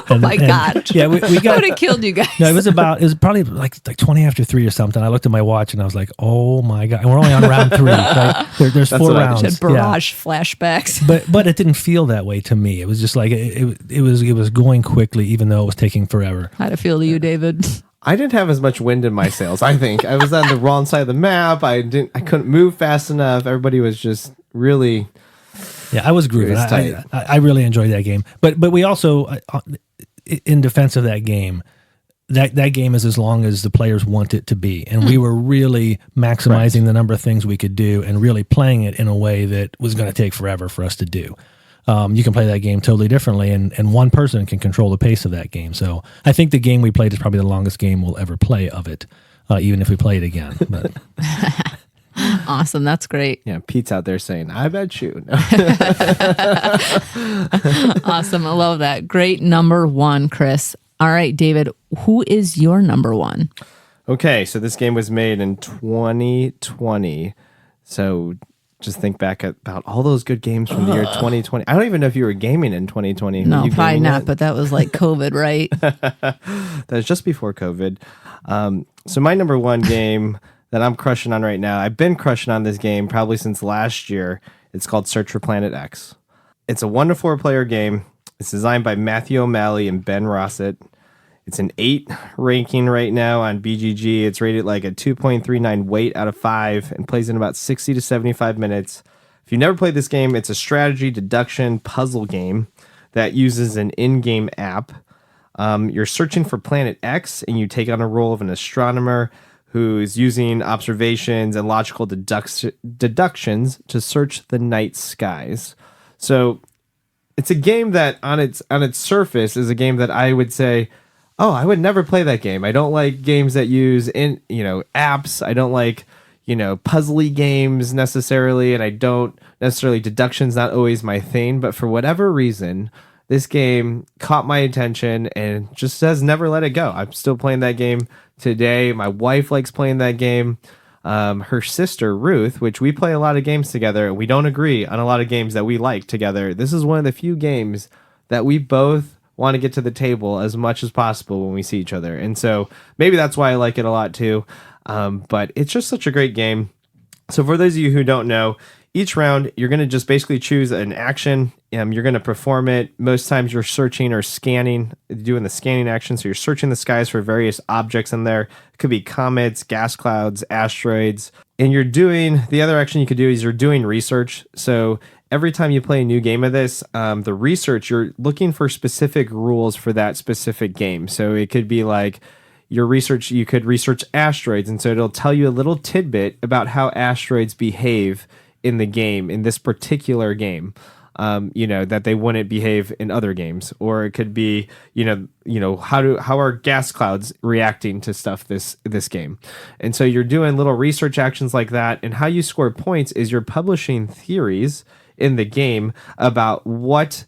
Oh my God. Yeah, we got. I would have killed you guys. No, it was probably like 20 after 3 or something. I looked at my watch and I was like, oh my God. And we're only on round 3. Right? There's 4 rounds. Had barrage flashbacks. But it didn't feel that way to me. It was just like it was going quickly, even though it was taking forever. How'd it feel to you, David? I didn't have as much wind in my sails. I think I was on the wrong side of the map. I couldn't move fast enough. Everybody was just really. Yeah, I was grooving. I really enjoyed that game. But we also, in defense of that game, that game is as long as the players want it to be, and we were really maximizing the number of things we could do, and really playing it in a way that was going to take forever for us to do. You can play that game totally differently, and one person can control the pace of that game. So I think the game we played is probably the longest game we'll ever play of it, even if we play it again. But. Awesome. That's great. Yeah, Pete's out there saying, I bet you. Awesome. I love that. Great number one, Chris. All right, David, who is your number one? Okay, so this game was made in 2020. So just think back about all those good games from the year 2020. I don't even know if you were gaming in 2020. No, probably not, but that was like COVID, right? That was just before COVID. So my number one game that I'm crushing on right now, I've been crushing on this game probably since last year. It's called Search for Planet X. It's a 1-to-4 player game. It's designed by Matthew O'Malley and Ben Rossett. It's an 8 ranking right now on BGG. It's rated like a 2.39 weight out of 5 and plays in about 60 to 75 minutes. If you've never played this game, it's a strategy deduction puzzle game that uses an in-game app. You're searching for Planet X, and you take on a role of an astronomer who's using observations and logical deductions to search the night skies. So it's a game that on its surface is a game that I would say, oh, I would never play that game. I don't like games that use apps. I don't like, puzzly games necessarily, and I don't necessarily, deduction's not always my thing, but for whatever reason, this game caught my attention and just has never let it go. I'm still playing that game today. My wife likes playing that game. Her sister, Ruth, which we play a lot of games together, and we don't agree on a lot of games that we like together. This is one of the few games that we both want to get to the table as much as possible when we see each other. And so maybe that's why I like it a lot too. But it's just such a great game. So for those of you who don't know, each round, you're going to just basically choose an action. You're going to perform it. Most times you're searching or scanning, doing the scanning action. So you're searching the skies for various objects in there. It could be comets, gas clouds, asteroids. And the other action you could do is you're doing research. So every time you play a new game of this, the research, you're looking for specific rules for that specific game. So it could be like, you could research asteroids. And so it'll tell you a little tidbit about how asteroids behave in the game, in this particular game, that they wouldn't behave in other games. Or it could be, how are gas clouds reacting to stuff this game. And so you're doing little research actions like that. And how you score points is you're publishing theories in the game about what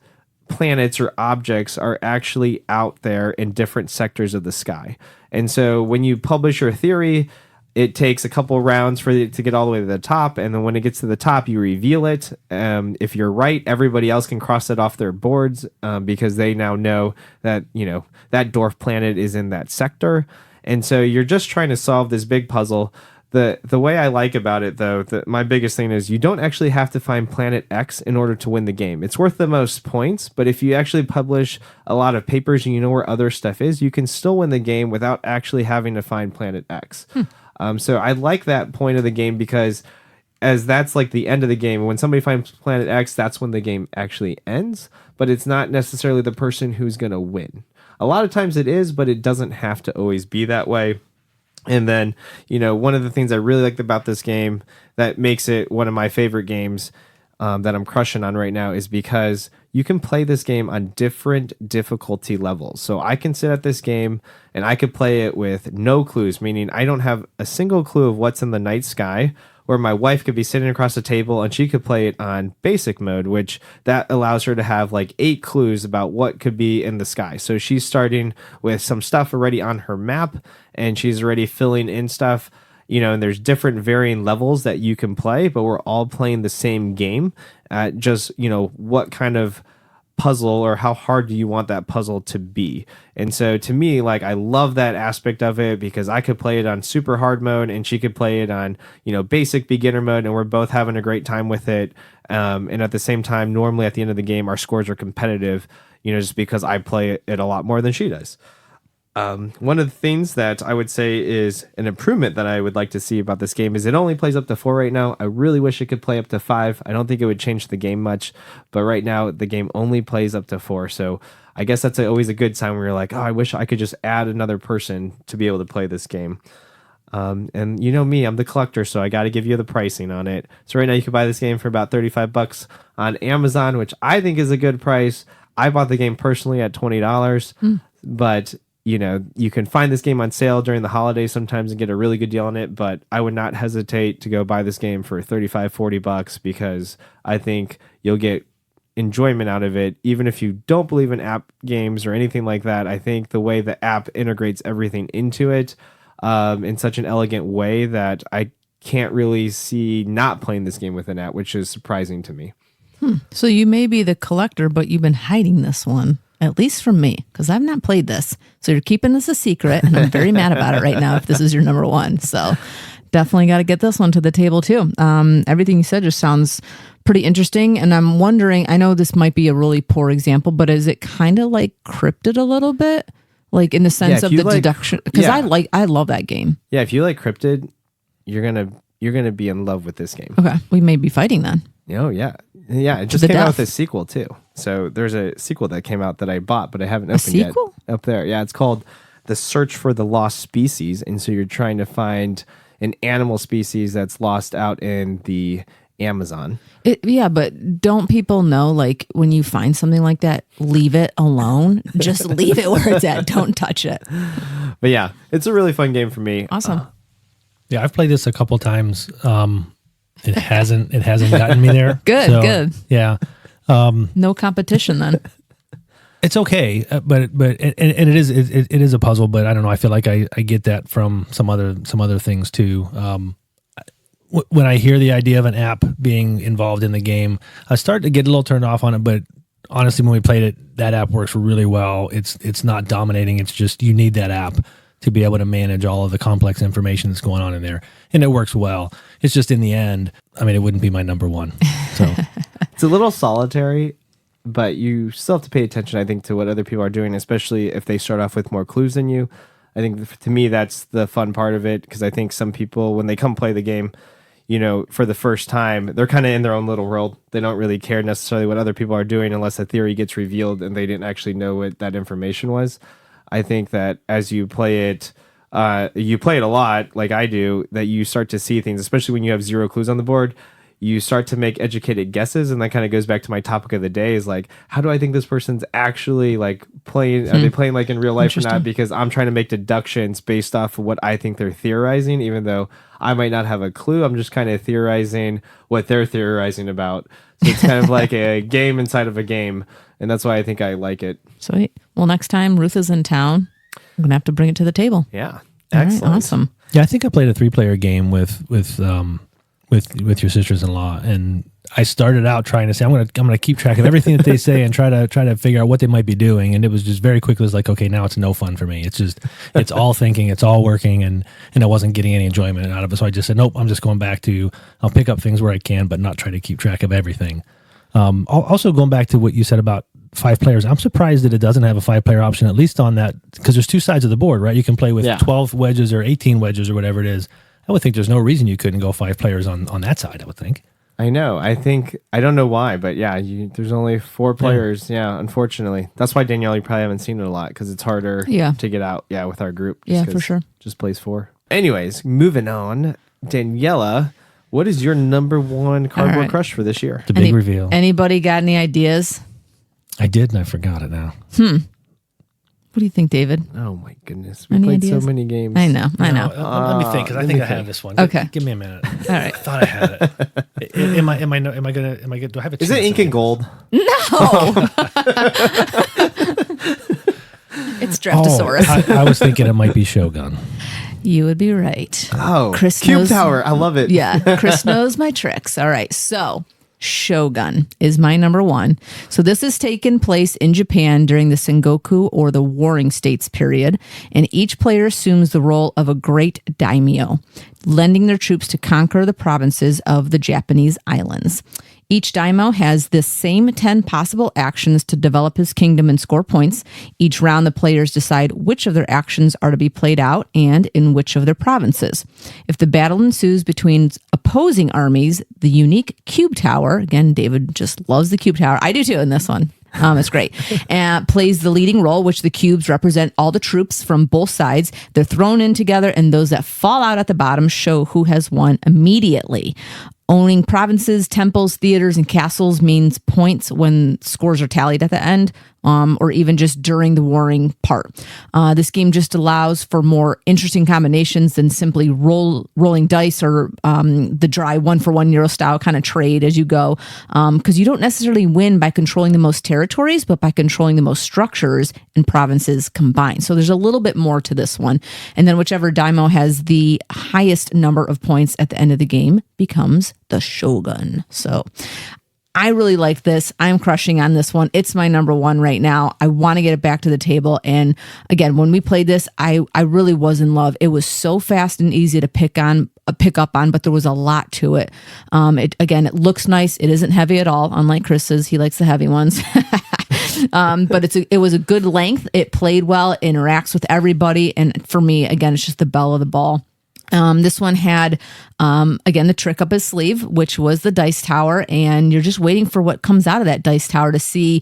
planets or objects are actually out there in different sectors of the sky. And so when you publish your theory, it takes a couple rounds for it to get all the way to the top, and then when it gets to the top, you reveal it. If you're right, everybody else can cross it off their boards because they now know that that dwarf planet is in that sector. And so you're just trying to solve this big puzzle. The way I like about it, though, my biggest thing is you don't actually have to find Planet X in order to win the game. It's worth the most points, but if you actually publish a lot of papers and you know where other stuff is, you can still win the game without actually having to find Planet X. So I like that point of the game because as that's like the end of the game, when somebody finds Planet X, that's when the game actually ends, but it's not necessarily the person who's going to win. A lot of times it is, but it doesn't have to always be that way. And then, one of the things I really like about this game that makes it one of my favorite games that I'm crushing on right now is because you can play this game on different difficulty levels. So I can sit at this game and I could play it with no clues, meaning I don't have a single clue of what's in the night sky, where my wife could be sitting across the table and she could play it on basic mode, which that allows her to have like 8 clues about what could be in the sky. So she's starting with some stuff already on her map and she's already filling in stuff, and there's different varying levels that you can play, but we're all playing the same game at just, what kind of puzzle or how hard do you want that puzzle to be. And so to me, like, I love that aspect of it because I could play it on super hard mode and she could play it on, basic beginner mode, and we're both having a great time with it. And at the same time, normally at the end of the game, our scores are competitive, just because I play it a lot more than she does. One of the things that I would say is an improvement that I would like to see about this game is it only plays up to 4 right now. I really wish it could play up to 5. I don't think it would change the game much, but right now the game only plays up to 4. So I guess that's always a good sign where you're like, oh, I wish I could just add another person to be able to play this game. And you know me, I'm the collector, so I got to give you the pricing on it. So right now you can buy this game for about $35 on Amazon, which I think is a good price. I bought the game personally at $20, but you can find this game on sale during the holidays sometimes and get a really good deal on it, but I would not hesitate to go buy this game for $35-$40 because I think you'll get enjoyment out of it. Even if you don't believe in app games or anything like that, I think the way the app integrates everything into it in such an elegant way that I can't really see not playing this game with an app, which is surprising to me. So you may be the collector, but you've been hiding this one. At least from me, because I've not played this. So you're keeping this a secret, and I'm very mad about it right now if this is your number one. So definitely got to get this one to the table too. Everything you said just sounds pretty interesting. And I'm wondering, I know this might be a really poor example, but is it kind of like Cryptid a little bit? Like in the sense of the deduction? Because I love that game. Yeah, if you like Cryptid, you're gonna be in love with this game. Okay, we may be fighting then. Oh, yeah. Yeah, it just came out with a sequel, too. So there's a sequel that came out that I bought, but I haven't opened yet. Up there. Yeah, it's called the search for the lost species, and so you're trying to find an animal species that's lost out in the Amazon. Yeah, but don't people know, like, when you find something like that, leave it alone. Just leave it where it's at. Don't touch it. But yeah, it's a really fun game for me. Awesome. Yeah, I've played this a couple times. It hasn't gotten me there. Good. Yeah. No competition then. It's okay, but it is a puzzle. But I don't know. I feel like I get that from some other things too. When I hear the idea of an app being involved in the game, I start to get a little turned off on it. But honestly, when we played it, that app works really well. It's not dominating. It's just you need that app to be able to manage all of the complex information that's going on in there, and it works well. It's just in the end, I mean, it wouldn't be my number one. So it's a little solitary, but you still have to pay attention, I think, to what other people are doing, especially if they start off with more clues than you. I think to me, that's the fun part of it, because I think some people, when they come play the game, you know, for the first time, they're kind of in their own little world. They don't really care necessarily what other people are doing unless a theory gets revealed and they didn't actually know what that information was. I think that as you play it a lot, like I do, that you start to see things, especially when you have 0 clues on the board. You start to make educated guesses, and that kind of goes back to my topic of the day, is like, how do I think this person's actually like playing? Are they playing like in real life or not? Because I'm trying to make deductions based off of what I think they're theorizing, even though I might not have a clue. I'm just kind of theorizing what they're theorizing about. So it's kind of like a game inside of a game, and that's why I think I like it. Sweet. Well, next time Ruth is in town, I'm gonna have to bring it to the table. Yeah, excellent. Right, awesome. Yeah, I think I played a 3-player game with your sisters-in-law, and I started out trying to say I'm gonna keep track of everything that they say and try to figure out what they might be doing, and it was just very quickly, it was like, okay, now it's no fun for me. It's all thinking, it's all working, and I wasn't getting any enjoyment out of it. So I just said, nope, I'm just going back to, I'll pick up things where I can, but not try to keep track of everything. Also going back to what you said about 5 players, I'm surprised that it doesn't have a 5-player option, at least on that, because there's 2 sides of the board, right? You can play with 12 wedges or 18 wedges or whatever it is. I would think there's no reason you couldn't go 5 players on that side, I would think. I know. I don't know why, but yeah, there's only 4 players. Yeah, unfortunately. That's why, Danielle, you probably haven't seen it a lot, because it's harder to get out with our group. Yeah, for sure. Just plays 4. Anyways, moving on. Daniela, what is your number 1 cardboard crush for this year? The big reveal. Anybody got any ideas? I did, and I forgot it now. What do you think, David? Oh my goodness, we played so many games. I know. Let me think, because I think I have this one. Okay, give me a minute. All right, I thought I had it. Am I gonna? Do I have a? Is it Ink and Gold? No. It's Draftosaurus. I was thinking it might be Shogun. You would be right. Oh, Chris Cube knows, Tower. I love it. Yeah, Chris knows my tricks. All right, so Shogun is my number 1. So this has taken place in Japan during the Sengoku, or the Warring States period, and each player assumes the role of a great daimyo, lending their troops to conquer the provinces of the Japanese islands. Each daimyo has the same 10 possible actions to develop his kingdom and score points. Each round, the players decide which of their actions are to be played out and in which of their provinces. If the battle ensues between opposing armies, the unique cube tower, again, David just loves the cube tower. I do too in this one. It's great. And plays the leading role, which the cubes represent all the troops from both sides. They're thrown in together, and those that fall out at the bottom show who has won immediately. Owning provinces, temples, theaters, and castles means points when scores are tallied at the end, or even just during the warring part. This game just allows for more interesting combinations than simply rolling dice or the dry 1-for-1 Euro style kind of trade as you go, because you don't necessarily win by controlling the most territories, but by controlling the most structures and provinces combined. So there's a little bit more to this one. And then whichever daimyo has the highest number of points at the end of the game becomes the shogun. So I really like this. I'm crushing on this one. It's my number 1 right now. I want to get it back to the table. And again, when we played this, I really was in love. It was so fast and easy to pick up on, but there was a lot to it. It looks nice. It isn't heavy at all, unlike Chris's. He likes the heavy ones. But it was a good length. It played well, it interacts with everybody. And for me, again, it's just the belle of the ball. This one had, again, the trick up his sleeve, which was the dice tower. And you're just waiting for what comes out of that dice tower to see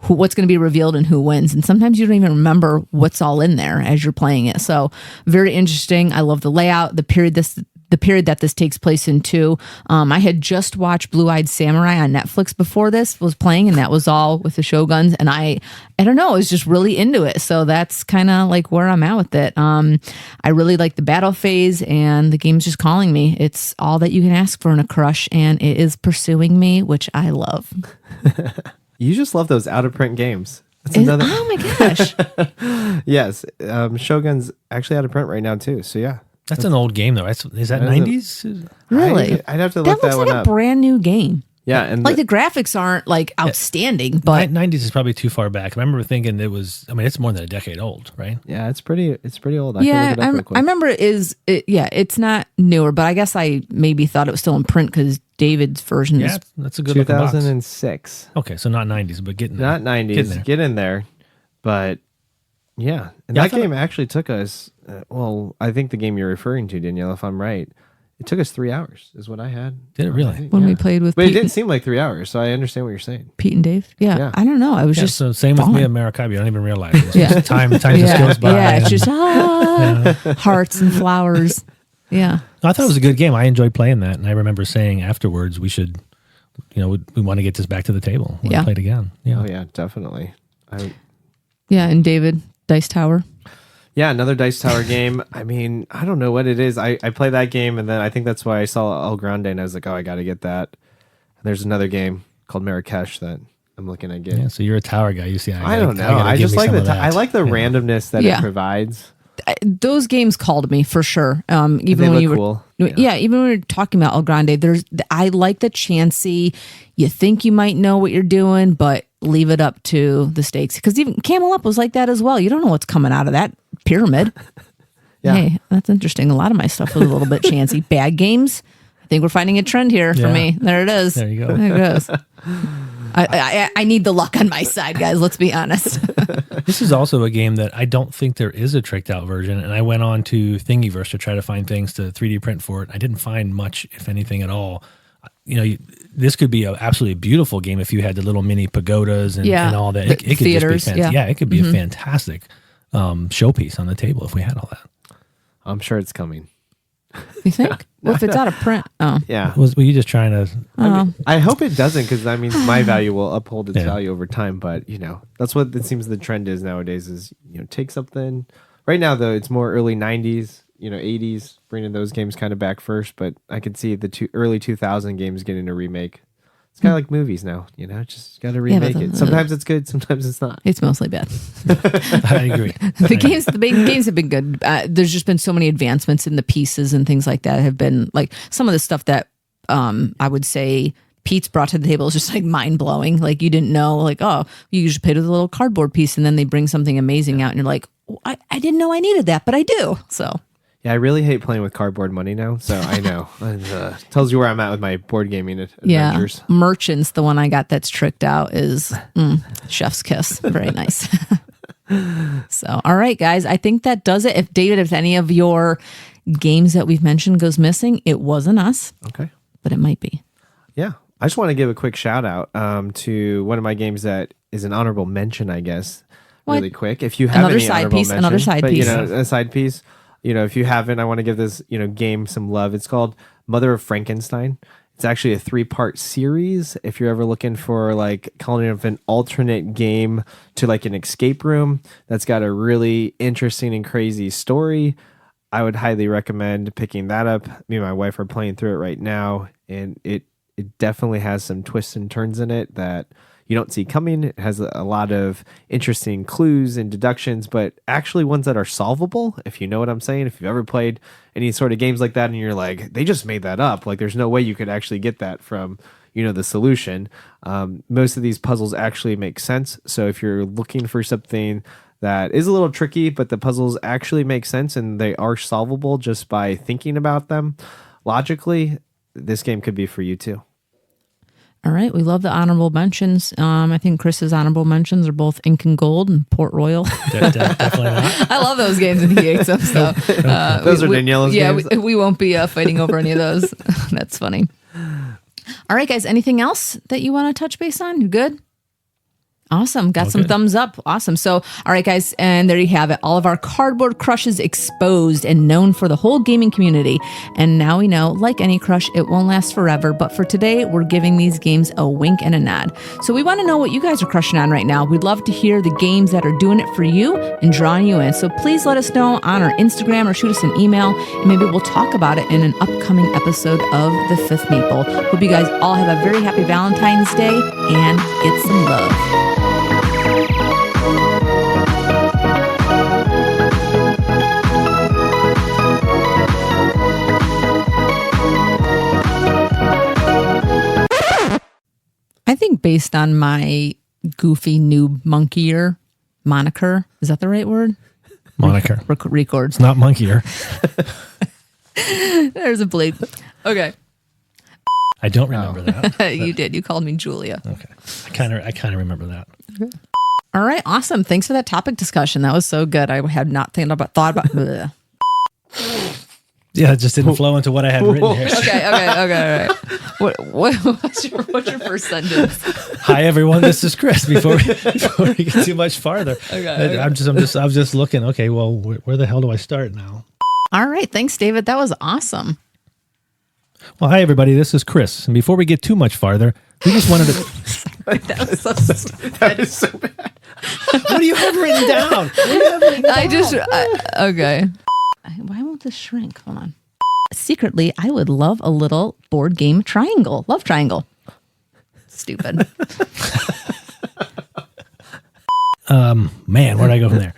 what's going to be revealed and who wins. And sometimes you don't even remember what's all in there as you're playing it. So very interesting. I love the layout, the period that this takes place in too. I had just watched Blue-Eyed Samurai on Netflix before this was playing, and that was all with the Shoguns. And I don't know, I was just really into it. So that's kind of like where I'm at with it. I really like the battle phase, and the game's just calling me. It's all that you can ask for in a crush, and it is pursuing me, which I love. You just love those out of print games. That's Oh my gosh. Yes, Shogun's actually out of print right now too. So yeah, That's an old game though. Is that 90s? Really? I'd have to look That that looks one like a up. brand new game. Yeah, and Like the graphics aren't like outstanding, but 90s is probably too far back. I remember thinking it was. I mean, it's more than a decade old, right? yeah, it's pretty old. I yeah, can look it up real quick. I remember it's not newer, but I guess I maybe thought it was still in print because David's version Yeah, is. that's a good looking box. 2006. Okay, so not 90s, but getting there. Not 90s. Getting there. Get in there. But yeah, and Yeah, I that thought game actually took us, well, I think the game you're referring to, Danielle, if I'm right, it took us 3 hours is what I had. Did it really? When we played with But it Pete, didn't seem like 3 hours, so I understand what you're saying. Pete and Dave. Yeah, Yeah. I don't know. I was Yeah, just so same with me fun. and Maracaibo. I don't even realize it. It's Yeah. just time just goes by. Yeah, it's and- just hearts and flowers. Yeah. I thought it was a good game. I enjoyed playing that, and I remember saying afterwards we should, we want to get this back to the table. We Yeah. play it again. Yeah. Oh, yeah, definitely. Yeah, and David, Dice Tower. Yeah, another Dice Tower game. I mean, I don't know what it is. I play that game, and then I think that's why I saw El Grande, and I was like, oh, I got to get that. And there's another game called Marrakesh that I'm looking at getting. Yeah, so you're a tower guy. You see, I don't know. I just like I like the randomness that Yeah. it provides. Those games called me for sure. Even they when look you were, cool. yeah. Even when we were talking about El Grande, I like the chancy. You think you might know what you're doing, but leave it up to the stakes. Because even Camel Up was like that as well. You don't know what's coming out of that pyramid. Yeah. Hey, that's interesting. A lot of my stuff was a little bit chancy. Bad games. I think we're finding a trend here for Yeah. me. There it is. There you go. There it goes. I need the luck on my side, guys. Let's be honest. This is also a game that I don't think there is a tricked out version, and I went on to Thingiverse to try to find things to 3D print for it. I didn't find much, if anything at all. This could be absolutely beautiful game if you had the little mini pagodas and all that. The It could theaters, just be it could be a fantastic showpiece on the table if we had all that. I'm sure it's coming. You think? Well, if it's out of print, Yeah. Were you just trying to? I hope it doesn't, because that means my value will uphold its Yeah. value over time. But that's what it seems the trend is nowadays. Is take something. Right now, though, it's more early '90s, 80s, bringing those games kind of back first. But I could see the early 2000 games getting a remake. It's kind of like movies now, just got to remake it. Sometimes it's good, sometimes it's not. it's mostly bad. I agree. The games have been good. There's just been so many advancements in the pieces and things like that have been like some of the stuff that I would say Pete's brought to the table is just like mind blowing. Like you didn't know, like, oh, you just played with a little cardboard piece and then they bring something amazing out and you're like, oh, I didn't know I needed that, but I do. So Yeah, I really hate playing with cardboard money now, so I know. Tells you where I'm at with my board gaming adventures. yeah, Merchants, the one I got that's tricked out is chef's kiss. Very nice. So, all right, guys, I think that does it. If any of your games that we've mentioned goes missing, it wasn't us, Okay. but it might be. Yeah. I just want to give a quick shout out to one of my games that is an honorable mention, I guess, really quick. If you have Another any side honorable piece, mention, another side but, piece. a side piece. If you haven't, I want to give this, game some love. It's called Mother of Frankenstein. It's actually a 3-part series. If you're ever looking for like kind of an alternate game to like an escape room that's got a really interesting and crazy story, I would highly recommend picking that up. Me and my wife are playing through it right now, and it definitely has some twists and turns in it that you don't see coming. It has a lot of interesting clues and deductions, but actually ones that are solvable, if you know what I'm saying. If you've ever played any sort of games like that and you're like, they just made that up. Like there's no way you could actually get that from, the solution. Most of these puzzles actually make sense. So if you're looking for something that is a little tricky, but the puzzles actually make sense and they are solvable just by thinking about them logically, this game could be for you too. All right, we love the honorable mentions. I think Chris's honorable mentions are both Ink and Gold and Port Royal. Definitely not. I love those games and he hates them. So Those are Daniela's games. Yeah, we won't be fighting over any of those. That's funny. All right, guys. Anything else that you want to touch base on? You good? Awesome. Got some thumbs up. Awesome. So, all right, guys. And there you have it. All of our cardboard crushes exposed and known for the whole gaming community. And now we know, like any crush, it won't last forever. But for today, we're giving these games a wink and a nod. So we want to know what you guys are crushing on right now. We'd love to hear the games that are doing it for you and drawing you in. So please let us know on our Instagram or shoot us an email. And maybe we'll talk about it in an upcoming episode of The Fifth Meeple. Hope you guys all have a very happy Valentine's Day and get some love. I think based on my goofy noob monkeyer moniker, is that the right word? Moniker. Records. It's not monkeyer. There's a bleep. Okay. I don't remember that. You did. You called me Julia. Okay. I kind of remember that. All right. Awesome. Thanks for that topic discussion. That was so good. I had not thought about. Bleh. Yeah, it just didn't flow into what I had written here. Okay. All right. What's your first sentence? Hi everyone, this is Chris. Before we get too much farther, Okay. I'm just looking. Okay, well, where the hell do I start now? All right. Thanks, David. That was awesome. Well, hi everybody, this is Chris. And before we get too much farther, we just wanted to. That was so That is so bad. What do you have written down? Okay. Why won't this shrink? Hold on. Secretly, I would love a little board game triangle. Love triangle. Stupid. Man, where'd I go from there?